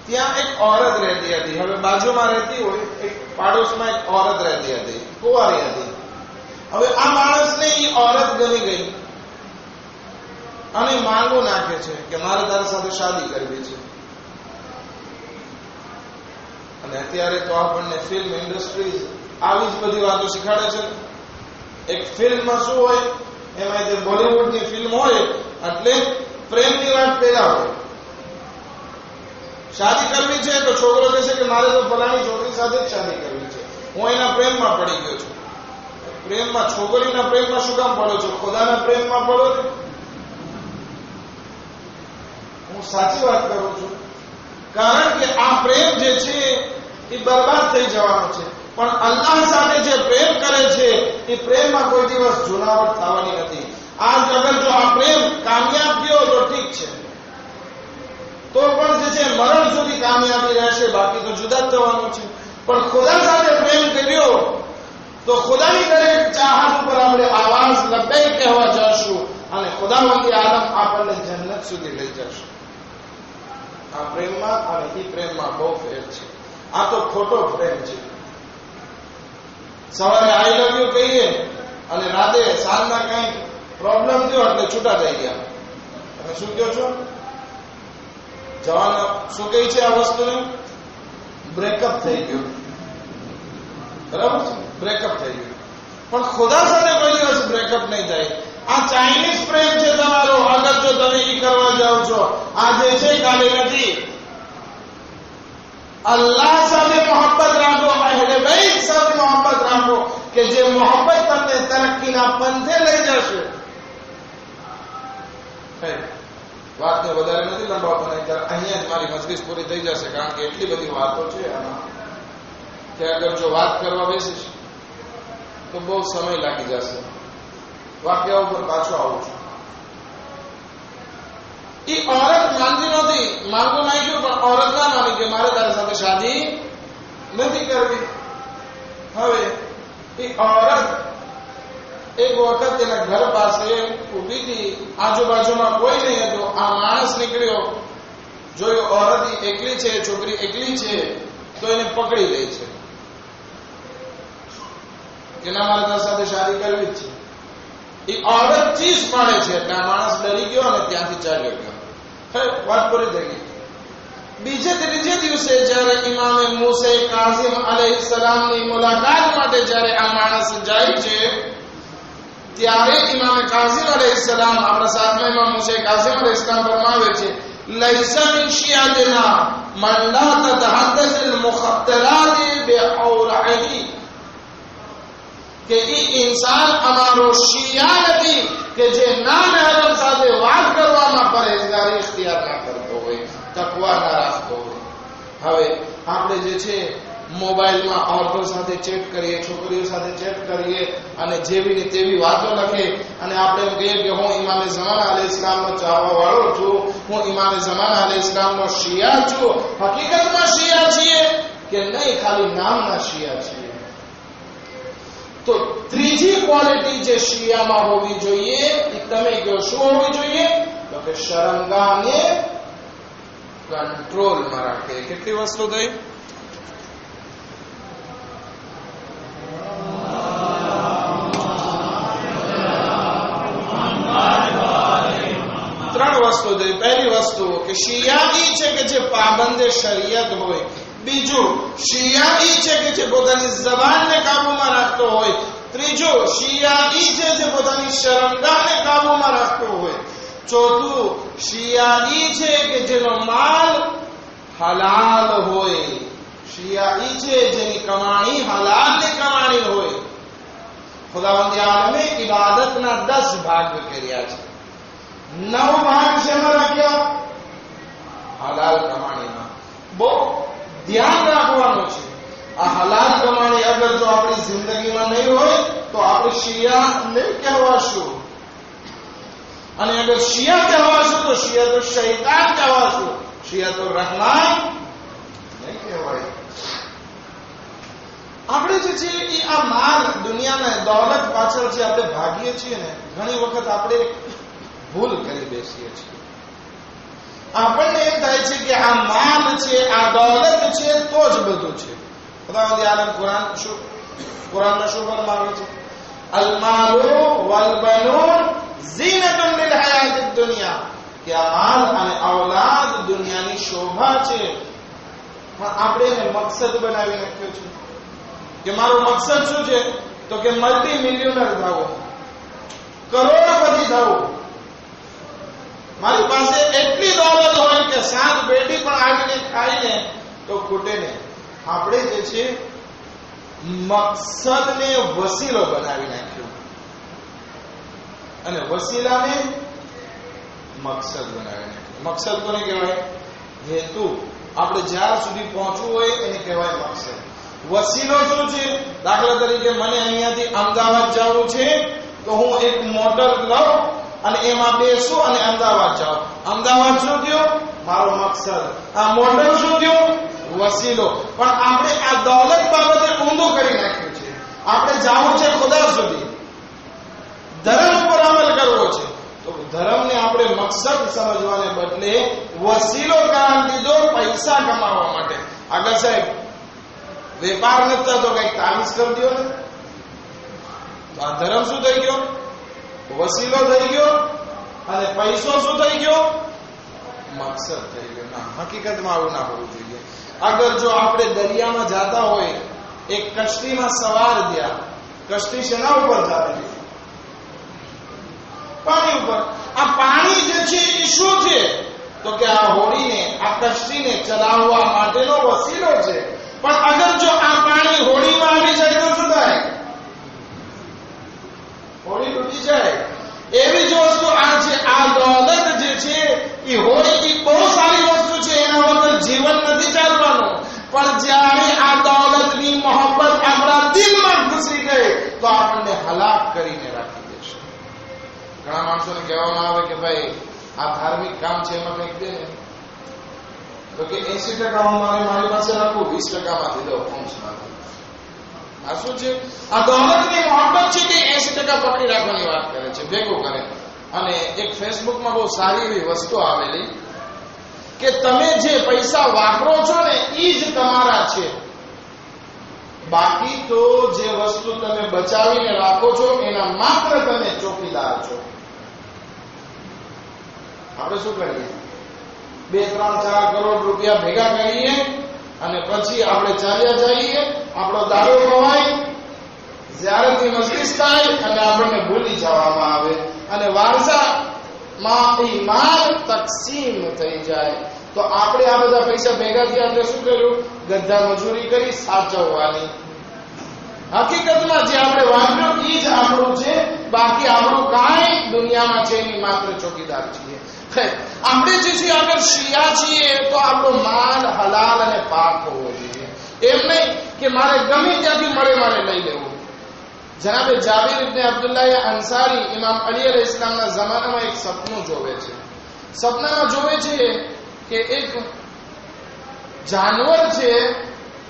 ત્યાં એક औरत રહેતી હતી. હવે બાજુમાં રહેતી હોય એક પાડોશમાં એક औरत રહેતી હતી, કુંવારી હતી. હવે આ માણસને એ औरत ગમી ગઈ અને માંગો નાખે છે કે મારે તારી સાથે શાદી કરવી છે. અને અત્યારે તો આપણને ફિલ્મ ઇન્ડસ્ટ્રી આવી જ બધી વાતો શીખાડે છે. એક ફિલ્મમાં શું હોય, એમાં જે બોલિવૂડની ફિલ્મ હોય એટલે પ્રેમની વાત પહેલા હોય. શાદી કરવી છે તો છોકરો કહે છે કે મારે તો ફલાણી છોકરી સાથે જ શાદી કરવી છે, હું એના પ્રેમમાં પડી ગયો છું. પ્રેમમાં, છોકરીના પ્રેમમાં શું કામ પડો છો? ખુદાના પ્રેમમાં પડો છો. હું સાચી વાત કરું છું, કારણ કે આ પ્રેમ જે છે એ બરબાદ થઈ જવાનો છે. પણ અલ્લાહ સાથે જે પ્રેમ કરે છે એ પ્રેમમાં કોઈ દિવસ જુનાવટ થવાની નથી. આજ અગર જો આ પ્રેમ કામયાબ ગયો તો ઠીક છે, તો પણ જે છે મરણ સુધી કામયાબી રહેશે, બાકી તો જુદા જ થવાનું છે. પણ ખુદા સાથે પ્રેમ કર્યો તો ખુદાની દરેક ચાહત ઉપર આપણે આવાજ લબૈક કહેવા જશું અને ખુદાવંદી આલમ આપણને જન્નત સુધી લઈ જશે. આ પ્રેમમાં અને એ પ્રેમમાં બહુ ફેર છે. આ તો ખોટો પ્રેમ છે. સવારે આઈ લવ યુ કહીએ અને રાતે સાંજના કઈ પ્રોબ્લેમ થયો એટલે છૂટા થઈ ગયા. તમે શું કહો છો? જવાન શું કહે છે આ વસ્તુને? બ્રેકઅપ થઈ ગયું. બરાબર છે, બ્રેકઅપ થઈ ગયું. પણ ખુદા સાથે કોઈ દિવસ બ્રેકઅપ નહીં થાય. આ ચાઇનીઝ પ્રેમ છે તમારો. અગર જો તમે ઈ કરવા જાઓ છો, આજે છે કાલે નથી. અલ્લાહ સાથે મોહબ્બત રાખો, અહેલે બૈત સાથે મોહબ્બત રાખો કે જે મોહબ્બત તમને તરક્કીના પંથે લઈ જશે. વાતને વધારે નથી લંબાવતો, નહીં અહીંયા જ મારી મજલિસ પૂરી થઈ જશે, કારણ કે એટલી બધી વાતો છે આમાં કે અગર જો વાત કરવા બેસીશ તો બહુ સમય લાગી જશે. વાક્ય ઉપર પાછો આવું છું. એ औरत માનતી નહોતી, માંગવું નાખ્યું, પણ औरत ના માની કે મારે તારી સાથે શાદી નથી કરવી. હવે એ औरत એક વખત એના ઘર પાસે ઊભી હતી, આજુબાજુમાં કોઈ નહીં હતું. આ માણસ નીકળ્યો, જોયું औरत એકલી છે, છોકરી એકલી છે, તો એને પકડી લે છે કે ના મારે તારી સાથે શાદી કરવી જ છે. એ औरत ચીસ પાડે છે એટલે આ માણસ ડરી ગયો અને ત્યાંથી ચાલ્યો ગયો. વાત પૂરી થઈ ગઈ. બીજે ત્રીજે દિવસે જયારે ઇમામે મૂસા કાઝિમ અલૈહિસ્સલામની મુલાકાત માટે જયારે આ માણસ જાય છે, ત્યારે ઇમામે કાઝિમ અલૈહિસ્સલામ, આપણા સાતમા ઇમામ મૂસા કાઝિમ અલૈહિસ્સલામ ફરમાવે છે, લૈસા મિન શિયાતિના મન લા તતહદ્દસ અલ મુખતરાત બિઔરાહી, કે ઈ ઇન્સાન અમારો શિયા નથી કે જે ના મહેરમ સાથે વાત કરવામાં પરેશગારી ઇખ્તિયાર ના કરતો હોય, તકવા ના રાખતો હોય. હવે આપણે જે છે મોબાઈલમાં ઓરતો સાથે ચેટ કરીએ, છોકરીઓ સાથે ચેટ કરીએ અને જેવી ને તેવી વાતો લખે અને આપણે એમ કહીએ કે હું ઇમામે ઝમાના અલૈહિસ્સલામનો ચાહવા વાળો છું, હું ઇમામે ઝમાના અલૈહિસ્સલામનો શિયા છું. હકીકતમાં શિયા છીએ કે નહીં, ખાલી નામના શિયા છીએ. તો ત્રીજી ક્વોલિટી જે શિયામાં હોવી જોઈએ એ તમે કહો શું હોવી જોઈએ? તો કે શરમગાહને કંટ્રોલમાં રાખે. કેટલી વસ્તુ થઈ? ત્રણ વસ્તુ થઈ. પહેલી વસ્તુ કે શિયા ઈ છે કે જે પાબંદે શરીયત હોય. બીજું, શિયા ઈ છે કે જે પોતાની જબાનને કાબુમાં રાખતો હોય. ત્રીજું, શિયા ઈ છે જે પોતાની શરમગાહને કાબુમાં રાખતો હોય. ચોથું, શિયા ઈ છે કે જેનો માલ હલાલ હોય. શિયા ઈ છે જેની કમાણી હલાલની કમાણી હોય. ખુદાવંદ આલમે ઇબાદતના 10 ભાગ કર્યા છે. 9 ભાગ શેમાં રાખ્યા? હલાલ કમાણીમાં. બહુ ધ્યાન રાખવાનું છે. આ હલાલ કમાણી અગર જો આપણી જિંદગીમાં નહીં હોય તો આપણે શિયા નહીં કહેવાશું, અને અગર શિયા કહેવાશું તો શિયા તો શૈતાન કહેવાશું, શિયા તો રહેમાન નહીં કહેવાય. આપણે જે છે એ આ માલ દુનિયાના દોલત પાછળ જે આપણે ભાગીએ છીએ ને, ઘણી વખત આપણે ભૂલ કરી બેસીએ છીએ. આપણને એમ થાય છે કે આ માલ છે, આ દોલત છે તો જ બધું છે. ખુદાવંદ આલમ કુરાનમાં શું ફરમાવે છે? અલ માલુ વલ બનૂન ઝીનતુન લિલ હયાતિદ દુનિયા, કે આ માલ અને ઔલાદ દુનિયાની શોભા છે. પણ આપણે એને મકસદ બનાવી નાખ્યો છે કે મારો મકસદ શું છે? તો કે મલ્ટી મિલિયનર થવું, કરોડપતિ થવું. મારી પાસે એટલી દોલત હોય કે 7 પેટી પણ આવીને ખાઈને તો ખૂટે નહીં. આપણે જે છે મકસદને વસીલો બનાવી નાખ્યો, અને વસીલાને મકસદ બનાવી નાખ્યો. મકસદ કોને કહેવાય? હેતુ. આપણે જ્યાં સુધી પહોંચવું હોય એને કહેવાય મકસદ. વસીલો શું છે? દાખલા તરીકે મને અહીંયાથી અમદાવાદ જવું છે તો હું એક મોટર લઉં અને એમાં બેસું અને અમદાવાદ જાઉં. અમદાવાદ શું થયું? મારો મકસદ. આ મોટર શું થયું? વસીલો. પણ આપણે આ દોલત બાબતે ઊંધું કરી નાખ્યું છે. આપણે જવું છે ખુદા સુધી, ધર્મ પર અમલ કરવો છે, તો ધર્મને આપણે મકસદ સમજવાને બદલે વસીલો કરાવી દીધો પૈસા કમાવા માટે. આગળ સાહેબ વેપાર નથી થતો, કઈક તાવીજ કરી દો ને. તો આ ધર્મ શું થઈ ગયો? વસીલો થઈ ગયો. અને પૈસો શું થઈ ગયો? મકસદ થઈ ગયો. ના, હકીકતમાં આવું ના હોવું જોઈએ. અગર જો આપણે દરિયામાં જતા હોય, એક કશ્તીમાં સવાર થયા, કશ્તી શેના ઉપર જતી? પાણી ઉપર. આ પાણી જે છે એ શું છે? તો કે આ હોડીને, આ કશ્તીને ચલાવવા માટેનો વસીલો છે. પણ અગર જો આ પાણી હોડીમાં આવી જાય તો શું થાય? હોડી તૂટી જાય. એવી જ વસ્તુ આ છે. આ દોલત જે છે એ હોડી, એ બહુ સારી વસ્તુ છે, એના વગર જીવન નથી ચાલવાનું. પણ જ્યારે આ દોલતની મોહબ્બત આપણા દિલમાં ઘૂસી ગઈ તો આપણને હલાક કરીને રાખી દેશે. ઘણા માણસોને કહેવામાં આવે કે ભાઈ આ ધાર્મિક કામ છે એમાં કંઈક દે ને, તો કે 80% હું મારી પાસે રાખું, 20%માંથી દો ફોર્મ્સમાંથી. આ શું છે? આ દોલતની મોહબ્બત છે કે 80% પકડી રાખવાની વાત કરે છે, ભેગું કરે. અને એક ફેસબુકમાં બહુ સારી એવી વસ્તુ આવેલી કે તમે જે પૈસા વાપરો છો ને એ જ તમારા છે, બાકી તો જે વસ્તુ તમે બચાવીને રાખો છો એના માત્ર તમે ચોકીદાર છો. આપણે શું કરીએ? 2, 3, 4 કરોડ રૂપિયા ભેગા કરીએ અને પછી આપણે ચાલ્યા જઈએ, આપણો દારૂ ખવાય, ઝિયારતની મજલિસ થાય અને આપણને ભૂલી જવામાં આવે અને વારસામાં એ માલ તકસીમ થઈ જાય. તો આપણે આ બધા પૈસા ભેગા થયા એટલે શું કર્યું? ગધા મજૂરી કરી સાચવવાની. હકીકતમાં જે આપણે વાપર્યું એ જ આપણું છે, બાકી આપણું કાંઈ દુનિયામાં છે એની માત્ર ચોકીદાર છીએ. આપણે જે છે અગર શિયા છીએ તો આપણો માલ હલાલ અને પાક હોવો જોઈએ. એમ નહીં કે મારે ગમે ત્યાંથી મળે મારે લઈ લેવું. જનાબે જાબીર ઇબ્ન અબ્દુલ્લાહ અંસારી ઇમામ અલી અલૈહિસ સલામના જમાનામાં એક સપનું જોવે છે. સપનામાં જોવે છે કે એક જાનવર છે,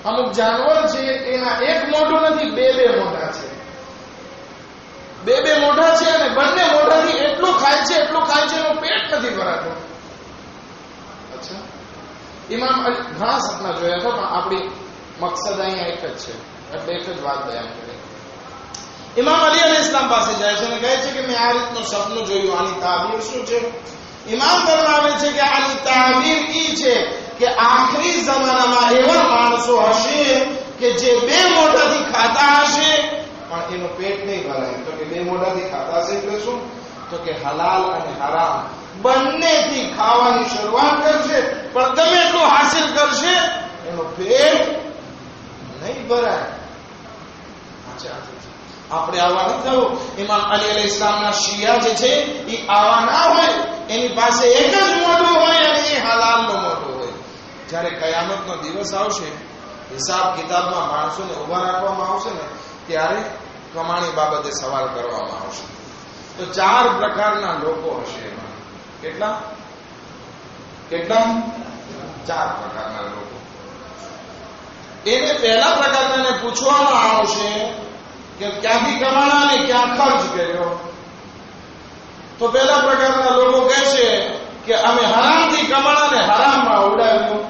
અમુક જાનવર છે, એના એક મોઢું નથી, 2 મોઢા છે. 2 મોઢા છે અને બંને મોઢાથી એટલું ખાય છે એનું પેટ નથી ભરાતું. અચ્છા, ઇમામ અલી ઘણા સપના જોયા હતા, પણ આપણી મકસદ અહીંયા એક જ છે, એટલે એક જ વાત બયાન કરી. ઇમામ અલી અલૈહિસ સલામ પાસે જાય છે અને કહે છે કે મેં આ રીતનું સપનું જોયું, આની તાબીર શું છે? ઇમામ ફરમાવે છે કે આની તાબીર ઈ છે કે આખરી જમાનામાં એવા માણસો હશે કે જે 2 મોઢાથી ખાતા હશે પણ એનું પેટ નહીં ભરાય. તો કે 2 મોઢાથી ખાતા હશે એટલે શું? તો કે હલાલ અને હરામ બંનેથી ખાવાની શરૂઆત કરશે, પણ ગમે એટલું હાસિલ કરશે એનું પેટ નહીં ભરાય. આપણે આવા નથી થવું. ઇમામ અલી અલૈહિસ સલામના શિયા જે છે એ આવા ના હોય, એની પાસે એક જ મોઢું હોય અને એ હલાલનું મોઢું હોય. જ્યારે કયામતનો દિવસ આવશે, હિસાબ કિતાબમાં માણસોને ઉભા રાખવામાં આવશે ને, ત્યારે કમાણી બાબતે સવાલ કરવામાં આવશે. તો 4 પ્રકારના લોકો હશે એમાં. કેટલા? 4 પ્રકારના લોકો. એને પહેલા પ્રકારને પૂછવામાં આવશે કે ક્યાંથી કમાણા અને ક્યાં ખર્ચ કર્યો. તો પહેલા પ્રકારના લોકો કહેશે કે અમે હરામથી કમાણા ને હરામમાં ઉડાવ્યું.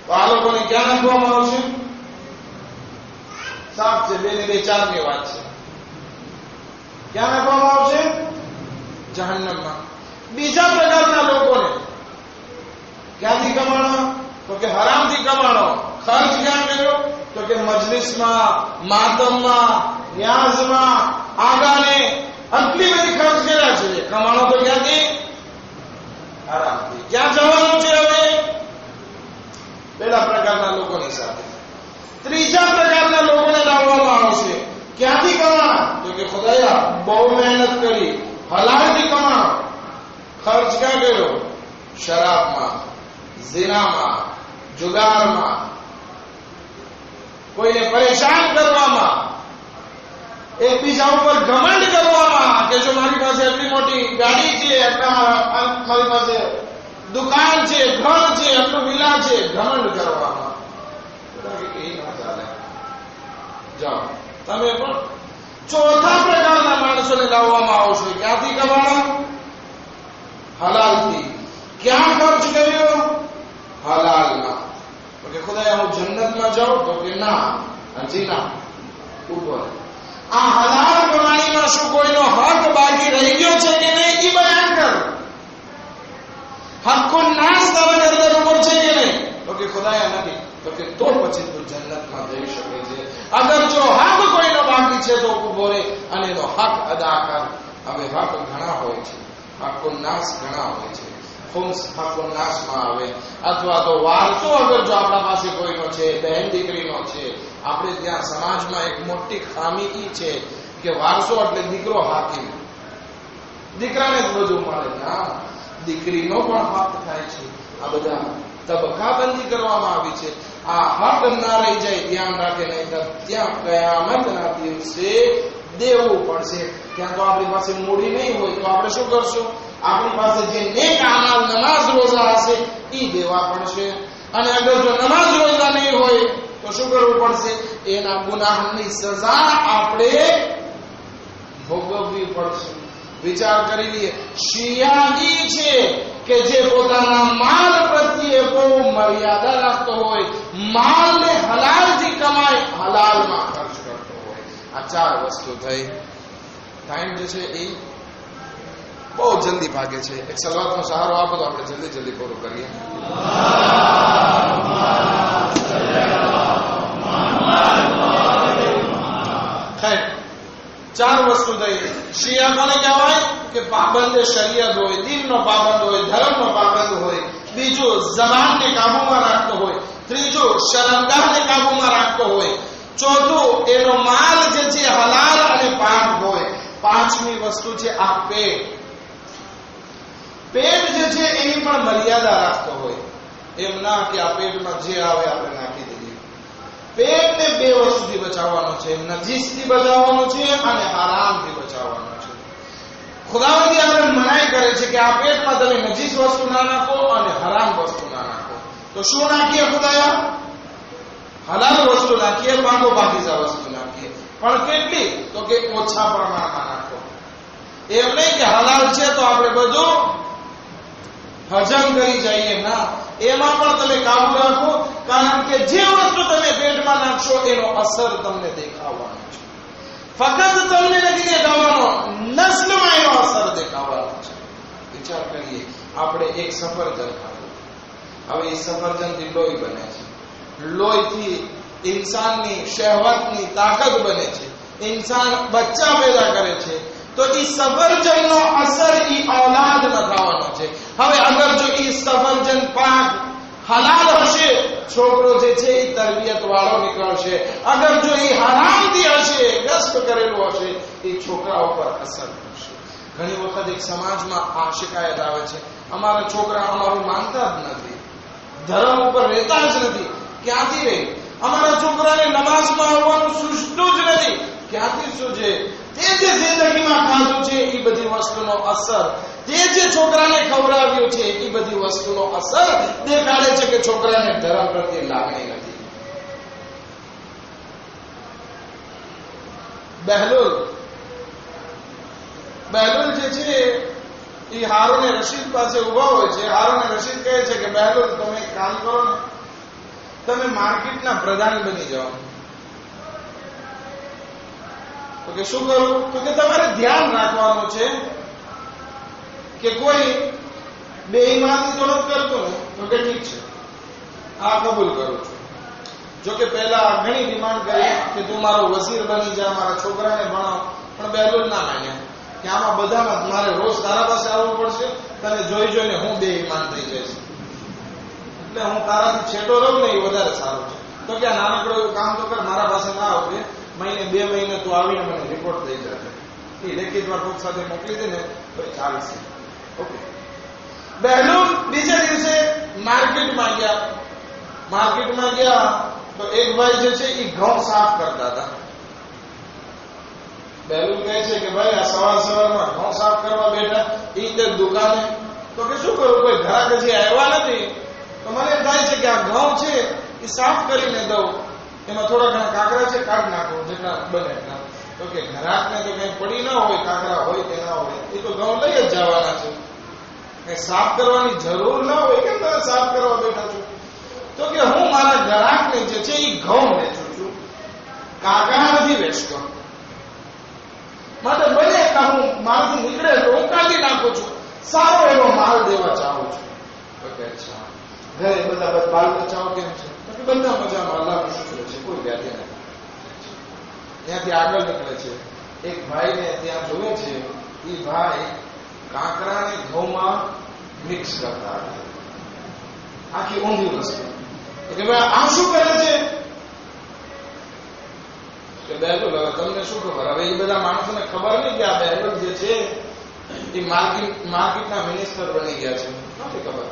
તો આ લોકોને ક્યાં નાખવામાં આવશે? સાફ છે, 2 ને 2 4 ની વાત છે. ક્યાં નાખવામાં આવશે? જહન્નમમાં. બીજા પ્રકારના લોકોને ક્યાંથી કમાણો? તો કે હરામથી કમાણો. ખર્ચ ક્યાં કર્યો? તો કે મજલિસમાં, માતમમાં, ન્યાઝમાં, આગાને આટલી બધી ખર્ચ કર્યા છે. કમાણો તો ક્યાંથી? હરામથી. ક્યાં જવાનું છે હવે? પહેલા પ્રકારના લોકોની સાથે. ત્રીજા પ્રકારના લોકોને લાવવામાં આવશે. ક્યાંથી કમાણા? તો કે ખુદાયા બહુ મહેનત કરી, હલાલથી કમાણો. ખર્ચ ક્યાં કર્યો? શરાબમાં, ઝિનામાં, જુગારમાં, કોઈને પરેશાન કરવામાં, એકબીજા ઉપર ઘમંડ કરવામાં કે જો મારી પાસે એટલી મોટી ગાડી છે, મારી પાસે દુકાન છે, ઘર છે, એટલું વિલા છે, ઘમંડ કરવામાં. એ ના ચાલે. જાઓ તમે પણ. ચોથા પ્રકારના માણસોને લાવવામાં આવશે. ક્યાંથી કમાણા? હલાલથી. ક્યાં ખર્ચ કર્યો? હલાલમાં. તો કે ખુદાએ હું જન્નતમાં જાઉં? તો કે ના, હજી ના. ઉપર આ હલાલ કમાણીમાં શું કોઈનો હક બાકી રહી ગયો છે કે નહીં, એ બયાન કર. હક્કો નાશ તારા ગરદન ઉપર છે કે નહીં? તો કે ખુદાએ નથી. તો કે તો પછી તું જન્નતમાં જઈ શકે છે. અગર જો હક કોઈનો બાકી છે તો ઉભો રહે અને એનો હક અદા કર. હવે હક ઘણા હોય છે, હક્કો નાશ ઘણા હોય છે. ખુમ્સ હક્કો નાશમાં આવે. અથવા તો વારસો અગર જો આપણા પાસે કોઈનો છે, બહેન દીકરીનો છે. આપણે ત્યાં સમાજમાં એક મોટી ખામી ઈ છે કે વારસો એટલે દીકરો હાકીમ, દીકરાને જ બધું મળે. ના, દીકરીનો પણ હક થાય છે. આ બધા તબકાબંધી કરવામાં આવી છે. આ હક ના રહી જાય, ધ્યાન રાખે. નહીં ત્યાં કયામતના દિવસે દેવું પડશે. ત્યાં તો આપણી પાસે મૂડી નહીં હોય તો આપણે શું કરશું? આપણી પાસે જે નેક આમાલ નમાઝ રોઝા હશે એ દેવા પડશે. અને અગર જો નમાઝ રોઝા નહીં હોય તો શું કરવું પડશે? એના ગુનાહની સજા આપણે ભોગવવી પડશે. વિચાર કરી લઈએ. શિયા છે કે જે પોતાના માલ પ્રત્યે બહુ મર્યાદા રાખતો હોય, માલને હલાલથી કમાય, હલાલમાં ખર્ચ કરતો હોય. આ 4 વસ્તુ થઈ. ટાઈમ જે છે એ બહુ જલ્દી ભાગે છે. એક સલાવતનો સહારો આપો તો આપણે જલ્દી જલ્દી પૂરું કરીએ. ખૈર, 4 વસ્તુ થઈ. શિયા કોને કહેવાય? કે પાબંદ શરીયત હોય, દીનનો પાબંદ હોય, ધર્મનો પાબંદ હોય. બીજું, જબાનને કાબુમાં રાખતો હોય. ત્રીજું, શરમગાહને કાબુમાં રાખતો હોય. ચોથું, એનો માલ જે છે હલાલ અને પાક હોય. 5મી વસ્તુ છે આ પેટ. પેટ જે છે એની પણ મર્યાદા રાખતો હોય. એમ ના કે આ પેટમાં જે આવે આપણે નાખી દઈએ. પેટને 2 વસ્તુથી બચાવવાનો છે. નજીસથી બચાવવાનો છે અને હરામથી બચાવવાનો છે. ખુદાવંદી આપણે મનાઈ કરે છે કે આ પેટમાં તમે નજીસ વસ્તુ ના નાખો અને હરામ વસ્તુ ના નાખો. તો શું નાખીએ ખુદાયા? હલાલ વસ્તુ નાખીએ, પાકીઝા વસ્તુ નાખીએ. પણ કેટલી? તો કે ઓછા પ્રમાણમાં નાખો. એમ નહીં કે હલાલ છે તો આપણે બધું હજમ કરી જઈએ. ના, એમાં પણ તમે કાબુ રાખો. કારણ કે જે વસ્તુ તમે પેટમાં નાખશો એનો અસર તમને દેખાવાનો છે. ફક્ત તમને નથી દેખાવાનો, નસ્લમાં એનો અસર દેખાવાનો છે. વિચાર કરીએ, આપણે એક સફરજન ખાધું. હવે એ સફરજનથી લોહી બને છે. લોહીથી ઇન્સાનની શહેવતની તાકાત બને છે. ઇન્સાન બચ્ચા પેદા કરે છે. તો એ સફરજનનો અસર એ ઔલાદમાં થવાનો છે. હવે અગર જો એ સફરજન પાક હલાલ હશે, છોકરો જે છે એ તરબિયત વાળો નીકળશે. અગર જો એ હરામથી હશે, ગસ્ત કરેલું હશે, એ છોકરા ઉપર અસર કરશે. ઘણી વખત એક સમાજમાં આ શિકાયત આવે છે, અમારા છોકરા અમારું માનતા જ નથી. ધર્મ ઉપર રહેતા જ નથી. ક્યાંથી રહે? અમારા છોકરાને નમાઝમાં આવવાનું સૂઝતું જ નથી. ક્યાંથી સૂઝે? તે જે જિંદગીમાં ખાધું છે એ બધી વસ્તુનો અસર, તે જે છોકરાને ખવડાવ્યું છે એ બધી વસ્તુનો અસર દેખાડે છે કે છોકરાને ધર્મ પ્રત્યે લાગણી નથી. બહેલુલ જે છે એ હારૂન રશીદ પાસે ઉભા હોય છે. હારૂન રશીદ કહે છે કે બહેલુલ, તમે એક કામ કરો ને, તમે માર્કેટના પ્રધાન બની જાઓ. તો કે શું કરું? તો કે તમારે ધ્યાન રાખવાનું છે કે કોઈ બેઈમાની તો નથી કરતું ને. તો કે ઠીક છે, આ કબૂલ કરું છું. જો કે પહેલા ઘણી ડિમાન્ડ કરી કે તું મારો વઝીર બની જા, મારા છોકરાને ભણાવ, પણ બહેલુલ ના માન્યા કે આમાં બધામાં મારે રોજ તારા પાસે આવવું પડશે, તને જોઈ જોઈને હું બેઈમાન થઈ જઈશ, એટલે હું તારાથી છેટો રહું ને એ વધારે સારું છે. તો કે નાનકડો એવું કામ તો કર, મારા પાસે ના આવજે, મહિને 2 મહિને તું આવીને મને રિપોર્ટ થઈ જશે, એ લેખિતમાં કોક સાથે મોકલી દે ને તો ચાલશે. ઓકે. બહેલુલ બીજે દિવસે માર્કેટમાં ગયા તો એક ભાઈ જે છે એ ઘઉં સાફ કરતા હતા. બહેલુલ કહે છે કે ભાઈ, આ સવારમાં ઘઉં સાફ કરવા બેઠા એ દુકાને, તો કે શું કરું, કોઈ ઘરાક હજી આવ્યા નથી, તો મને એમ થાય છે કે આ ઘઉં છે એ સાફ કરીને દઉં, એમાં થોડા ઘણા કાકરા છે કાઢ નાખું જેટલા બને એટલા. તો કે ઘરાકને તો કઈ પડી ના હોય, કાકરા હોય કે ના હોય, એ તો ઘઉં લઈ જ જવાના છે, કઈ સાફ કરવાની જરૂર ના હોય. કેમ તમે સાફ કરવા બેઠા છો? તો કે હું મારા ગ્રાહકને જે છે એ ઘઉં વેચું છું, કાકરા નથી વેચતો, માટે બને એટલા હું મારાથી નીકળે તો હું કાઢી નાખું છું, સારો એવો માલ દેવા ચાહું છું. તો કે અચ્છા, ઘરે બધા બાલ બચ્ચાઓ કેમ છે? તો કે બધા મજામાં, અલ્લાહનું શુક્ર છે, કોઈ વ્યાધિ નથી. ત્યાંથી આગળ નીકળે છે. એક ભાઈને ત્યાં જોવે છે, એ ભાઈ કાંકરાને ઘઉંમાં મિક્સ કરતા હતા, આખી ઊંધી વસ્તુ. કે ભાઈ આ શું કરે છે? કે બહેલુલ, હવે તમને શું ખબર? હવે એ બધા માણસોને ખબર નહીં કે આ બહેલુલ જે છે એ માર્કેટના મિનિસ્ટર બની ગયા છે, નથી ખબર.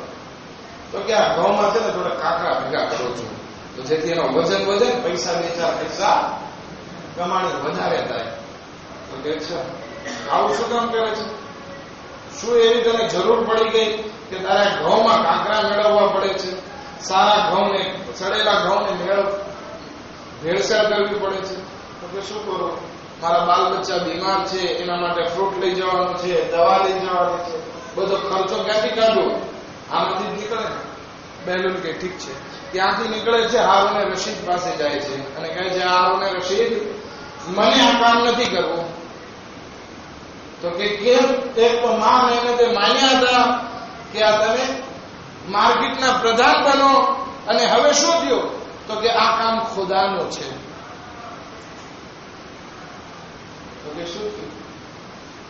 તો કે આ ઘઉંમાં છે ને થોડા કાંકરા ભેગા કરું છું, તો જેથી એનો વજન વધે, પૈસા 2-4 પૈસા કમાણી વધારે થાય. તો કે છે આવું શું કામ કરે છે? શું એવી તને જરૂર પડી ગઈ કે તારે ઘઉંમાં કાંકરા મેળવવા પડે છે? સારા ઘઉંને, સડેલા ઘઉંને ભેળસેળ કરવી પડે છે. તો કે શું કરું, મારા બાલ બચ્ચા બીમાર છે, એના માટે ફ્રૂટ લઈ જવાનું છે, દવા લઈ જવાની છે, બધો ખર્ચો ક્યાંથી કાઢવો? આમાંથી જ નીકળે ને. બહેલુલ કે ઠીક છે. ત્યાંથી નીકળે છે, હારૂન રશીદ પાસે જાય છે અને કહે છે, હારૂન રશીદ, મને આ કામ નથી કરવું. તો કે કેમ? એક તો માં મહેનતે માન્યા હતા કે આ તમે માર્કેટના પ્રધાન બનો, અને હવે શું થયું? તો કે આ કામ ખુદાનું છે. તો કે શું થયું?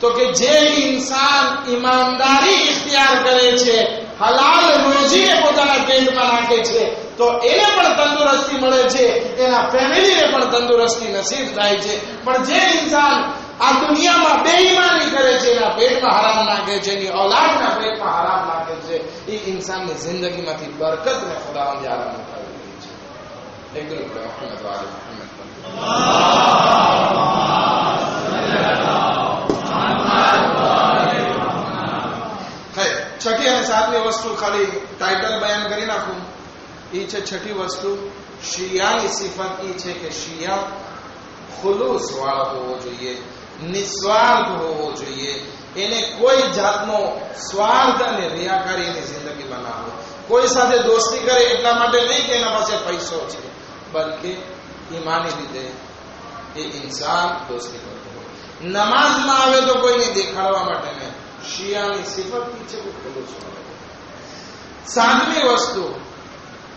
તો કે જે ઇન્સાન ઈમાનદારી ઇખ્તિયાર કરે છે, હલાલ રોજીને પોતાના પેટમાં નાખે છે, તો એને પણ તંદુરસ્તી મળે છે, એના ફેમિલીને પણ તંદુરસ્તી નસીબ થાય છે. પણ જે ઇન્સાન આ દુનિયામાં બેઈમાની કરે છે, એના પેટમાં હરામ નાખે છે, એની ઔલાદના પેટમાં હરામ નાખે છે, એ ઇન્સાનની જિંદગીમાંથી બરકતને ખુદાવંદ આલમ ઉઠાવી રહી છે. એકદમ મુહમ્મદ વાલે મુહમ્મદ. છઠ્ઠી અને સાતમી વસ્તુ ખાલી ટાઇટલ બયાન કરી નાખું. એ છે છઠ્ઠી વસ્તુ, શિયાની સિફત એ છે કે શિયા ખુલૂસ વાળો હોવો જોઈએ, નિસ્વાર્થ હોવો જોઈએ, એને કોઈ જાતનો સ્વાર્થ અને રિયાકારી એની જિંદગીમાં ના હોય. કોઈ સાથે દોસ્તી કરે એટલા માટે નહીં કે એના પાસે પૈસો છે, બલકે ઈમાની રીતે એ ઇન્સાન દોસ્તી કરતો હોય. નમાઝમાં આવે તો કોઈને દેખાડવા માટે નહીં. શિયાની સિફત છે કે ખુલૂસ વાળો. સાતમી વસ્તુ,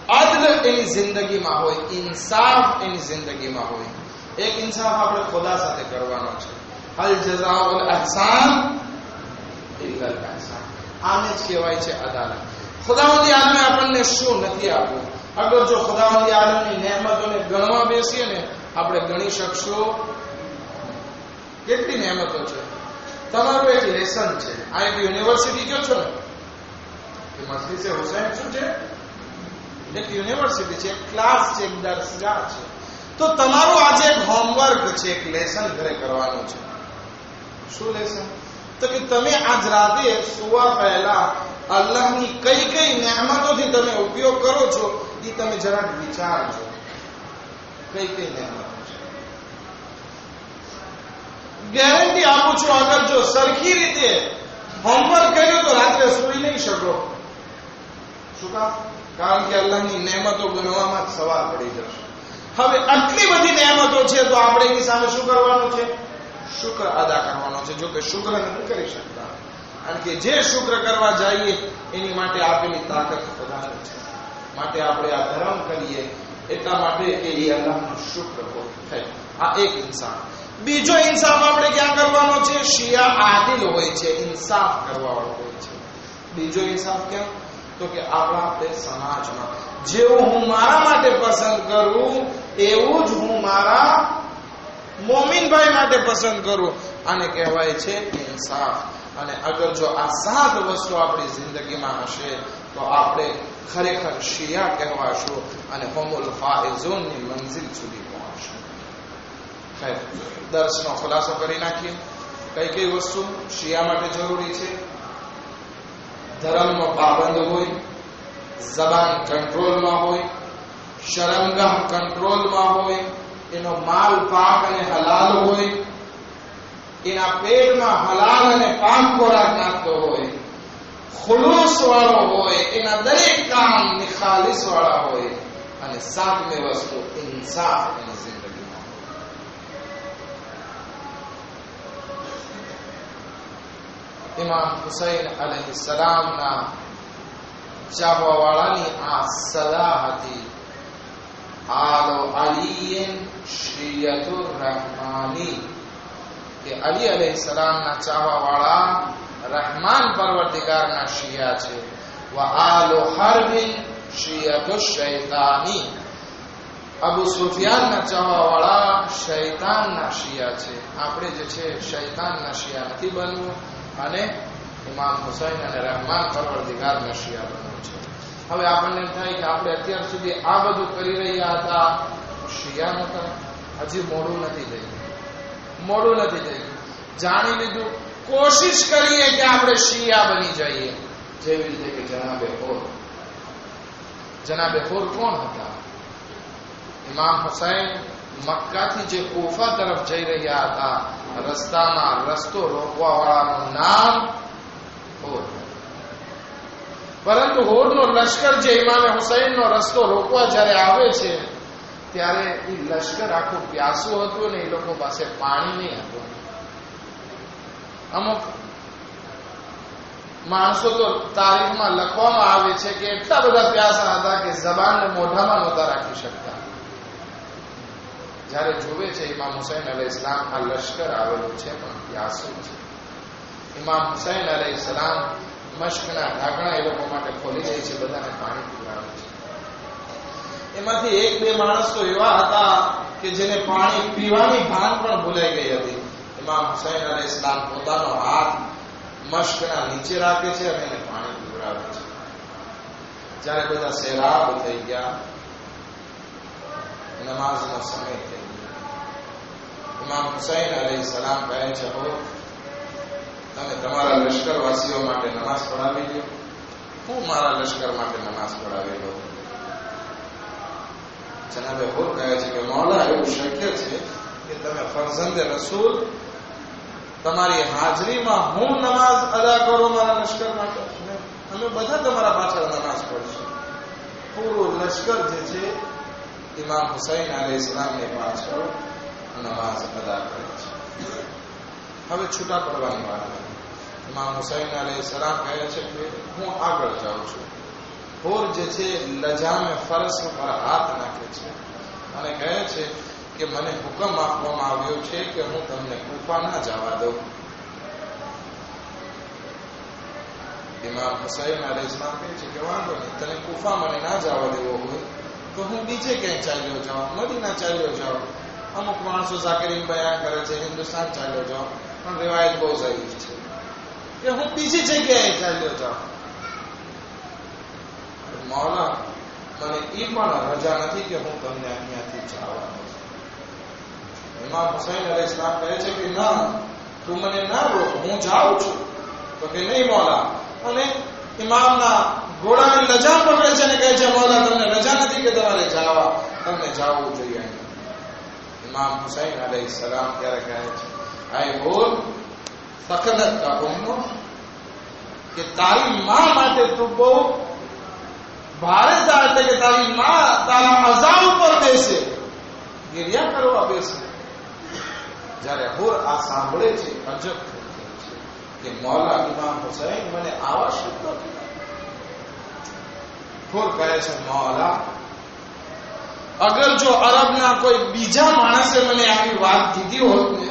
અદલ એની જિંદગીમાં હોય, ઇન્સાફ એની જિંદગીમાં હોય. એક ઇન્સાફ આપણે ખુદા સાથે કરવાનો છે. હલ જઝાઉલ અહસાન ઇલ્લા અલ અહસાન. આને જ કહેવાય છે અદાલત. ખુદાવંદી આલમે આપણને શું નથી આપવું. અગર જો ખુદાવંદી આલમની નેમતોને ગણવા બેસીએ ને, આપણે ગણી શકશો કેટલી નેમતો છે. તમારું એક લેસન છે, આ એક યુનિવર્સિટી જો છો ને, કે મસ્જિદે હુસૈન શું છે? એક યુનિવર્સિટી છે, એક ક્લાસ છે, એક દરસગાહ છે. તો તમારું આજે એક હોમવર્ક છે, એક લેસન ઘરે કરવાનું છે. શું લેસન? તો કે તમે આજ રાતે સુવા પહેલા અલ્લાહની કઈ કઈ નિયામતોથી તમે ઉપયોગ કરો છો એ તમે જરાક વિચારજો. કઈ કઈ નિયામતો છે? ગેરંટી આપું છું, અગર જો સરખી રીતે હોમવર્ક કર્યું તો રાત્રે સૂઈ નહીં શકો. શું કામ? કારણ કે અલ્લાહની નિયામતો ગણવામાં જ સવાર પડી જશે. હવે આટલી બધી નિયામતો છે તો આપણે એની સામે શું કરવાનું છે? શુક્ર અદા કરવાનો છે. જો કે શુક્ર નથી કરી શકતા, કારણ કે જે શુક્ર કરવા જઈએ એની માટે આપેલી તાકાત વધારે છે. માટે આપણે આ ધર્મ કરીએ એટલા માટે કે એ અલ્લાહનો શુક્ર થાય. આ એક ઇન્સાફ. બીજો ઇન્સાફ આપણે ક્યાં કરવાનો છે? શિયા આદિલ હોય છે, ઇન્સાફ કરવા વાળો હોય છે. બીજો ઇન્સાફ ક્યાં? તો કે આપણે સમાજમાં જેવું હું મારા માટે પસંદ કરું એવું જ હું મારા મોમિનભાઈ માટે પસંદ કરું. આને કહેવાય છે ઇન્સાફ. અને અગર જો આ 7 વસ્તુ આપણી જિંદગીમાં હશે તો આપણે ખરેખર શિયા કહેવાશું અને હુમુલ ફાઇઝૂનની મંઝિલ સુધી પહોંચશું. ખૈર, દર્શનો ખુલાસો કરી નાખીએ. કઈ કઈ વસ્તુ શિયા માટે જરૂરી છે? ધર્મનો પાબંદ હોય, જબાન કંટ્રોલમાં હોય, શરમગાહ કંટ્રોલમાં હોય, એનો માલ પાક અને હલાલ હોય, એના પેટમાં હલાલ અને પાક ખોરાક નાખતો હોય, ખુલૂસ વાળો હોય, એના દરેક કામ નિખાલિસ વાળા હોય, અને 7મી વસ્તુ ઇન્સાફ એની જિંદગીમાં. ઇમામ હુસૈન અલૈહિ સલામના ચાહવા વાળાની આ સલાહ હતી. આલો અલીન શિયતુર રહમાની, કે અલી અલૈહિ સલામના ચાહવા વાળા रहमान परवरदिगाરના શિયા છે. વ આલુ હર્બિન શિયતુશ શૈતાની, અબુ સુફિયાનના ચાહવા વાળા શૈતાનના શિયા છે. આપણે જે છે શૈતાનના શિયા નથી બનવું અને ઇમામ હુસૈન અને રહેમાન પરવરદિગારના શિયા બનવું છે. હવે આપણને થાય કે આપણે અત્યાર સુધી આ બધું કરી રહ્યા હતા, શિયા નતા. હજી મોડું નથી થયું, મોડું નથી થયું. જાણી લીધું, કોશિશ કરીએ કે આપણે શિયા બની જઈએ. જેવી રીતે કે જનાબે હોર કોણ હતા? ઇમામ હુસૈન મક્કાથી જે કૂફા તરફ જઈ રહ્યા હતા, રસ્તામાં રસ્તો રોકવા વાળાનું નામ હોર. પરંતુ હોરનો લશ્કર જે ઇમામે હુસૈનનો રસ્તો રોકવા જ્યારે આવે છે ત્યારે એ લશ્કર આખું પ્યાસું હતું ને એ લોકો પાસે પાણી નહીં હતું. અમુક માણસો તો તારીખમાં લખવામાં આવે છે કે એટલા બધા પ્યાસા હતા કે જબાનને મોઢામાં નહોતા રાખી શકતા. જ્યારે જોવે છે ઇમામ હુસૈન અલૈહિસ્સલામ આ લશ્કર આવેલું છે પણ પ્યાસું છે. ઇમામ હુસૈન અલૈહિસ્સલામ મશ્કના ઢાંકણા એ લોકો માટે ખોલી દે છે, બધાને પાણી પીવડાવે છે. એમાંથી 1-2 માણસ તો એવા હતા કે જેને પાણી પીવાની ભાન પણ ભૂલાઈ ગઈ હતી. ઇમામ હુસૈન અલૈહિસ્સલામ પોતાનો હાથ મશ્કના નીચે રાખે છે અને એને પાણી પીવડાવે છે. જ્યારે બધા સૈરાબ થઈ ગયા, નમાઝનો સમય થઈ ગયો, ઇમામ હુસૈન અલૈહિસ્સલામ કહે છે, હો તમે તમારા લશ્કરવાસીઓ માટે નમાઝ પઢાવી લો, હું મારા લશ્કર માટે નમાઝ પઢાવી લો. જનાબે હોર કહે છે કે મૌલા, એવું શક્ય છે કે તમે ફરઝંદે રસૂલ તમારી હાજરીમાં હું નમાઝ અદા કરું મારા લશ્કર માટે? અમે બધા તમારા પાછળ નમાઝ પઢશું. પૂરું લશ્કર જે છે ઇમામ હુસૈન અલૈહિસ્સલામની પાછળ નમાઝ અદા કરે છે. હવે છૂટા પડવાની વાત. ઇમામ હુસૈન અલૈહિસ્સલામ કહે છે કે હું આગળ જાઉં છું. હોર જે છે લજામે ફરસ પર હાથ નાખે છે અને કહે છે કે મને હુકમ આપવામાં આવ્યો છે કે હું તમને કૂફા ના જવા દઉં. ઇમામ હુસૈન અલૈહિસ્સલામ કહે છે કે વાંધો નહીં, તને કૂફા મને ના જવા દેવો હોય તો હું બીજે ક્યાંય ચાલ્યો જાઉં, મદીના ચાલ્યો જાઉં. અમુક માણસો ઝાકીરીન બયાન કરે છે હિન્દુસ્તાન ચાલ્યો જાઉં, પણ રિવાયત બહુ ઝઈફ છે કે હું બીજી જગ્યાએ ચાલ્યો જાઉં. મૌલા, મને ઈ પણ રજા નથી કે હું તમને અહીંયાથી જવાનો છું. ઇમામ હુસૈન અલૈહિસ્સલામ કહે છે કે ના, તું મને ના રોક, હું જાઉં છું. તો કે નહીં મૌલા. અને ઇમામના ઘોડાની લજામ પકડે છે અને કહે છે મૌલા તમને રજા નથી કે તમારે તમને જાવું જોઈએ. ઇમામ હુસૈન અલૈહિસ્સલામ ત્યારે કહે છે આય બોલ સકલત કા ઉમ્મો, કે તારી માં માટે તું બહુ ભારે થાય, એટલે કે તારી માં તારા અઝા ઉપર બેસે, ગિરિયા કરવા બેસે. જ્યારે હુર આ સાંભળે છે અજબ થઈ જાય છે કે મૌલા ઇમામ હુસૈન મને આવા શબ્દો કીધા. હુર કહે છે મૌલા, અગર જો અરબના કોઈ બીજા માણસે મને આવી વાત કીધી હોત ને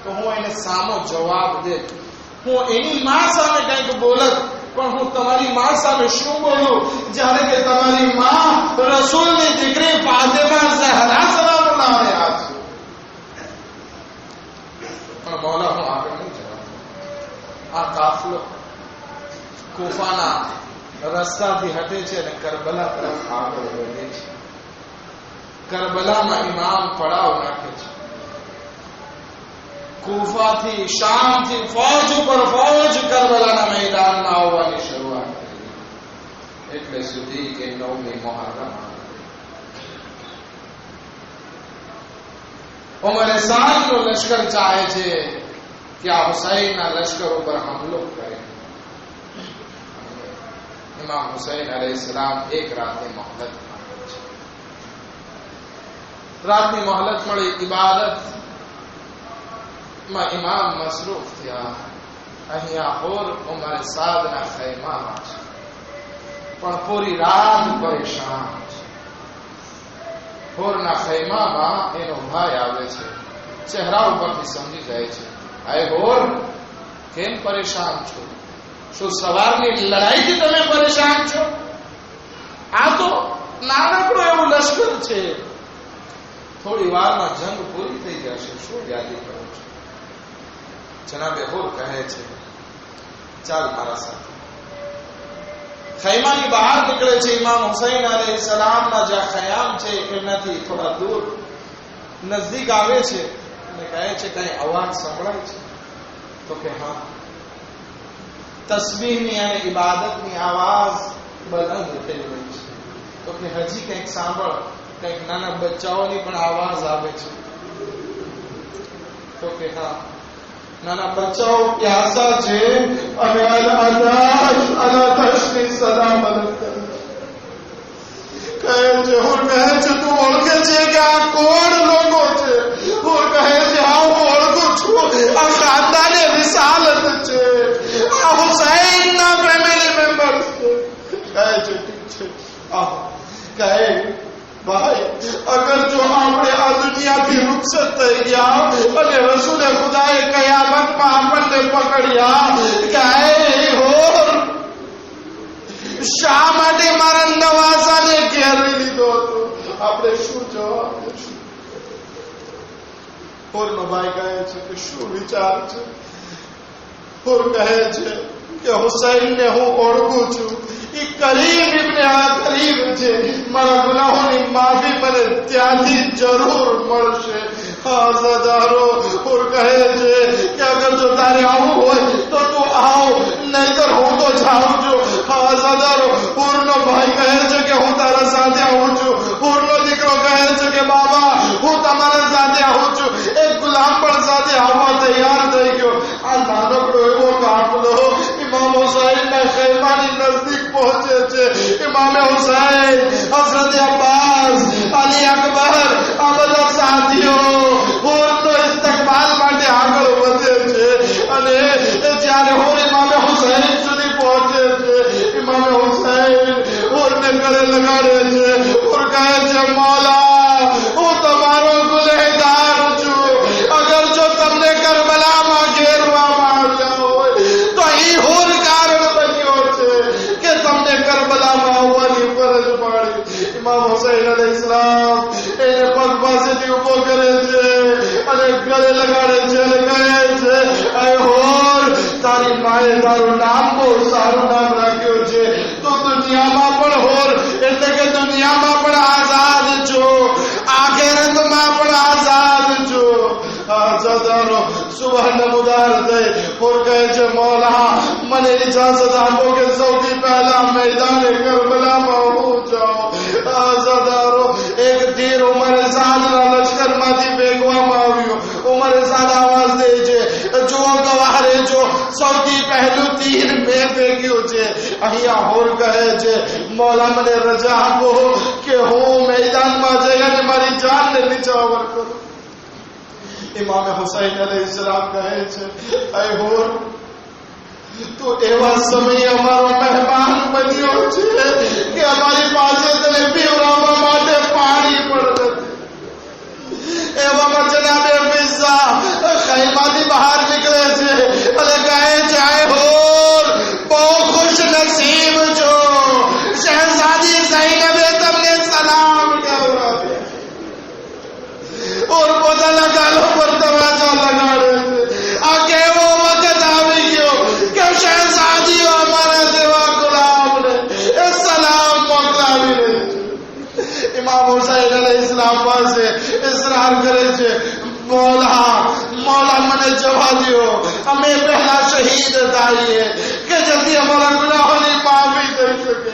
તો હું એને સામો જવાબ દેત, હું એની માં સામે કંઈક બોલત. પણ હું તમારી માં સામે શું બોલું, જ્યારે કે તમારી માં રસૂલની દીકરી ફાતિમા ઝહરા સલામુલ્લાહ અલૈહા છે. પણ મૌલા હું આગળ નહીં જવાનું. આ કાફલો કુફાના રસ્તાથી હટે છે અને કરબલા તરફ આગળ વધે છે. કરબલામાં ઇમામ પડાવ નાખે છે. કુફાથી શામથી ફૌજ ઉપર ફૌજ કરબલાના મેદાનમાં આવવાની શરૂઆત કરી, એટલે સુધી કે 9મી મુહર્રમ. ઉમરે સાદનો લશ્કર ચાહે છે કે આ હુસૈનના લશ્કર ઉપર હુમલો કરે. ઇમામ હુસૈન અલૈહિસ્સલામ એક રાતની મોહલત માંગે છે. રાતની મોહલત મળી, ઇબાદત માં ઇમામ મસરૂફ થયા. અહીંયા હોર ઉમરે સાદના ખૈમામાં છે, પણ પૂરી રાત પરેશાન છે. હોરના ખૈમામાં એનો ભાઈ આવે છે, ચહેરા ઉપરથી સમજી જાય છે આય હોર કેમ પરેશાન છો? શું સવારની લડાઈથી તમે પરેશાન છો? આ તો નાનકડું એવું લશ્કર છે, થોડી વારમાં જંગ પૂરી થઈ જશે, શું યાદી કરો છો? જનાબે હોર કહે છે ચાલ મારા સાથે. ખૈમાની બહાર નીકળે છે. ઇમામ હુસૈન અલૈહિસ્સલામના જ્યાં ખયામ છે એનાથી થોડા દૂર નજદીક આવે છે અને કહે છે કઈ અવાજ સંભળાય છે? તો કે હા, તસ્બીહની અને ઇબાદતની આવાજ બલંદ થઈ રહી છે. તો કે હજી કંઈક સાંભળ, કંઈક નાના બચ્ચાઓની પણ આવાજ આવે છે. તો કે હા, નાના બચ્ચાઓ પ્યાસા છે અને અનાથની સદા મદદ કરે. કહે છે હું કહે છે તું ઓળખે છે કે આ કોણ લોકો છે? હું કહે છે હા હું ઓળખું છું, આ ખાનદાને રિસાલત છે, આ હુસૈનના ફેમિલી મેમ્બર્સ છે. કહે છે ઠીક છે આવો. કહે ભાઈ, અગર જો આપણે આ દુનિયાથી રૂખસત થઈ ગયા અને રસૂલે ખુદાએ કયામતમાં આપણને પકડ્યા, કહે હોર શા માટે મારા નવાઝાને ઘેરી લીધો હતો? આપણે શું જવાબ દઈશું? હોરનો ભાઈ કહે છે કે શું વિચાર છે? હોર કહે છે કે હુસૈનને હું ઓળખું છું, એ કરીમ ઇબ્ને આ કરીમ છે, મારા ગુનાહોની માફી મને ત્યાંથી જરૂર મળશે. હજારો હોર કહે છે કે અગર જો તારે આવું હોય તો તું આવ, નહીતર હું તો જાઉં છું. હજારો હોરનો ભાઈ કહે છે કે હું તારા સાથે આવું છું. હોરનો દીકરો કહે છે કે બાબા હું તમારા સાથે આવું છું. એક ગુલામ પણ સાથે આવવા તૈયાર થઈ ગયો. આ નાનકડો એવો કાફલો ઇમામ હુસૈનના ખૈમાની નજદીક પહોંચે છે. ઇમામ હુસૈન, હઝરત અબ્બાસ, અલી અકબર, આ બધા સાથીઓ હોરનો ઇસ્તકબાલ માટે આગળ વધે છે. અને જ્યારે હોર ઇમામ હુસૈન સુધી પહોંચે છે, ઇમામ હુસૈન હોરને ગળે લગાડે છે. હોર કહે છે મૌલા હું તમારો ગુનેગાર છું. અગર જો તમને કરબલામાં ઘેરવામાં આવ્યા હોય તો એ હોર કારણ બન્યો છે કે તમને કરબલામાં આવવાની ફરજ પડી. ઇમામ હુસૈન અલૈહિસ્સલામ એને પગ પાસેથી ઉભો કરે છે અને ગળે લગાડે છે અને કહે છે અય હોર, તારી માએ તારું નામ બહુ સારું નામ રાખ્યું છે. તો દુનિયામાં પણ હોર એટલે કે દુનિયામાં પણ આઝાદ છો. આઝાદારો સુબહ નમુદાર થઈ और કહે છે મૌલા મને ઇજાઝત આપો કે સૌથી પહેલા મેદાને કરબલામાં હું જાઉં. આઝાદારો એક તીર ઉમરે સાદના લશ્કરમાંથી ફેંકવામાં આવ્યું. ઉમરે સાદ આવાજ દે છે જુઓ ગવારે જો સૌથી પહેલું તીર મેં ફેંક્યું છે. અહીંયા હોર કહે છે મૌલા મને રજા આપો કે હું મેદાનમાં જઈ અને મારી જાનને નિછાવર કરું. ઇમામ હુસૈન અલૈહિસ્સલામ કહે છે અય હોર તું એવા સમયે અમારો મહેમાન બન્યો છે કે અમારી પાસે તને પીવડાવવા માટે પાણી પણ નથી. એવામાં જનાબે મિર્ઝા ખૈમાથી બહાર નીકળે છે અને કહે છે અય હોર બહુ ખુશ નસીબ છો. શહેજાદી ઝૈનબે તમને સલામ કહેવડાવ્યા और પોતાના ગાલો પર દરવાજા લગાડે છે. આ કેવો વખત આવી ગયો કે શહેજાદીઓ અમારા જેવા ગુલામને એ સલામ મોકલાવી રહી છે. ઇમામ હુસૈન અલૈહિસ્સલામ પાસે ઇસરાર કરે છે મૌલા મૌલા મને જવા દો. અમે પહેલા શહીદ થઈએ કે જેથી અમારા ગુનાહોની માફી થઈ શકે.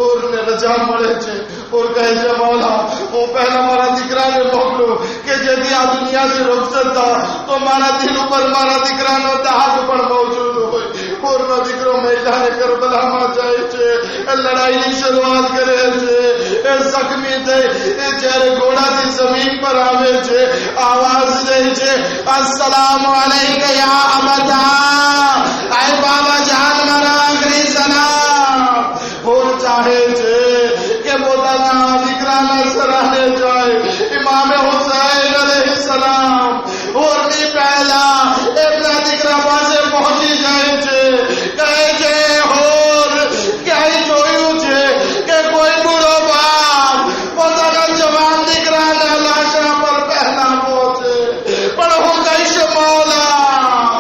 और ने रजा મળે છે और કહે છે મૌલા હું પહેલા મારા દીકરાને મોકલું કે જેથી આ દુનિયાથી રૂખસત થાય તો મારા દિલ ઉપર મારા દીકરાનો દાગ પણ મોજૂદ હોય. ઓરનો દીકરો મેદાને કરબલામાં જાય છે. લડાઈની શરૂઆત કરે છે. એ જખમી થઈ જ્યારે ઘોડાથી જમીન પર આવે છે આવાજ દે છે અસ્સલામુ અલૈકા યા અબદા. આય બાબા જાન મારા આખરી સલામ. और चाहे છે કે પોતાના દીકરાના સરાહને જાય. ઇમામ હુસૈન અલૈહિસ્સલામ ઓરની પહેલા એમના દીકરા પાસે પહોંચી જાય છે. કહે છે હોર ક્યાંય જોયું છે કે કોઈ બુઢો બાપ પોતાના જવાન દીકરાના લાશા પર પહેલા પહોંચે. પણ હું કહીશ મૌલા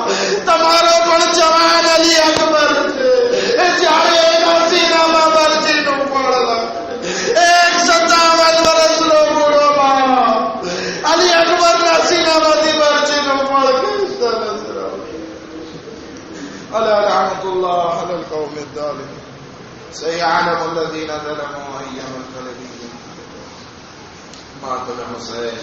તમારો પણ જવાન અલી અકબર છે. એ જ્યારે ألا لعنة الله على القوم الظالمين سيعلم الذين ظلموا أي منقلب. مات الحسين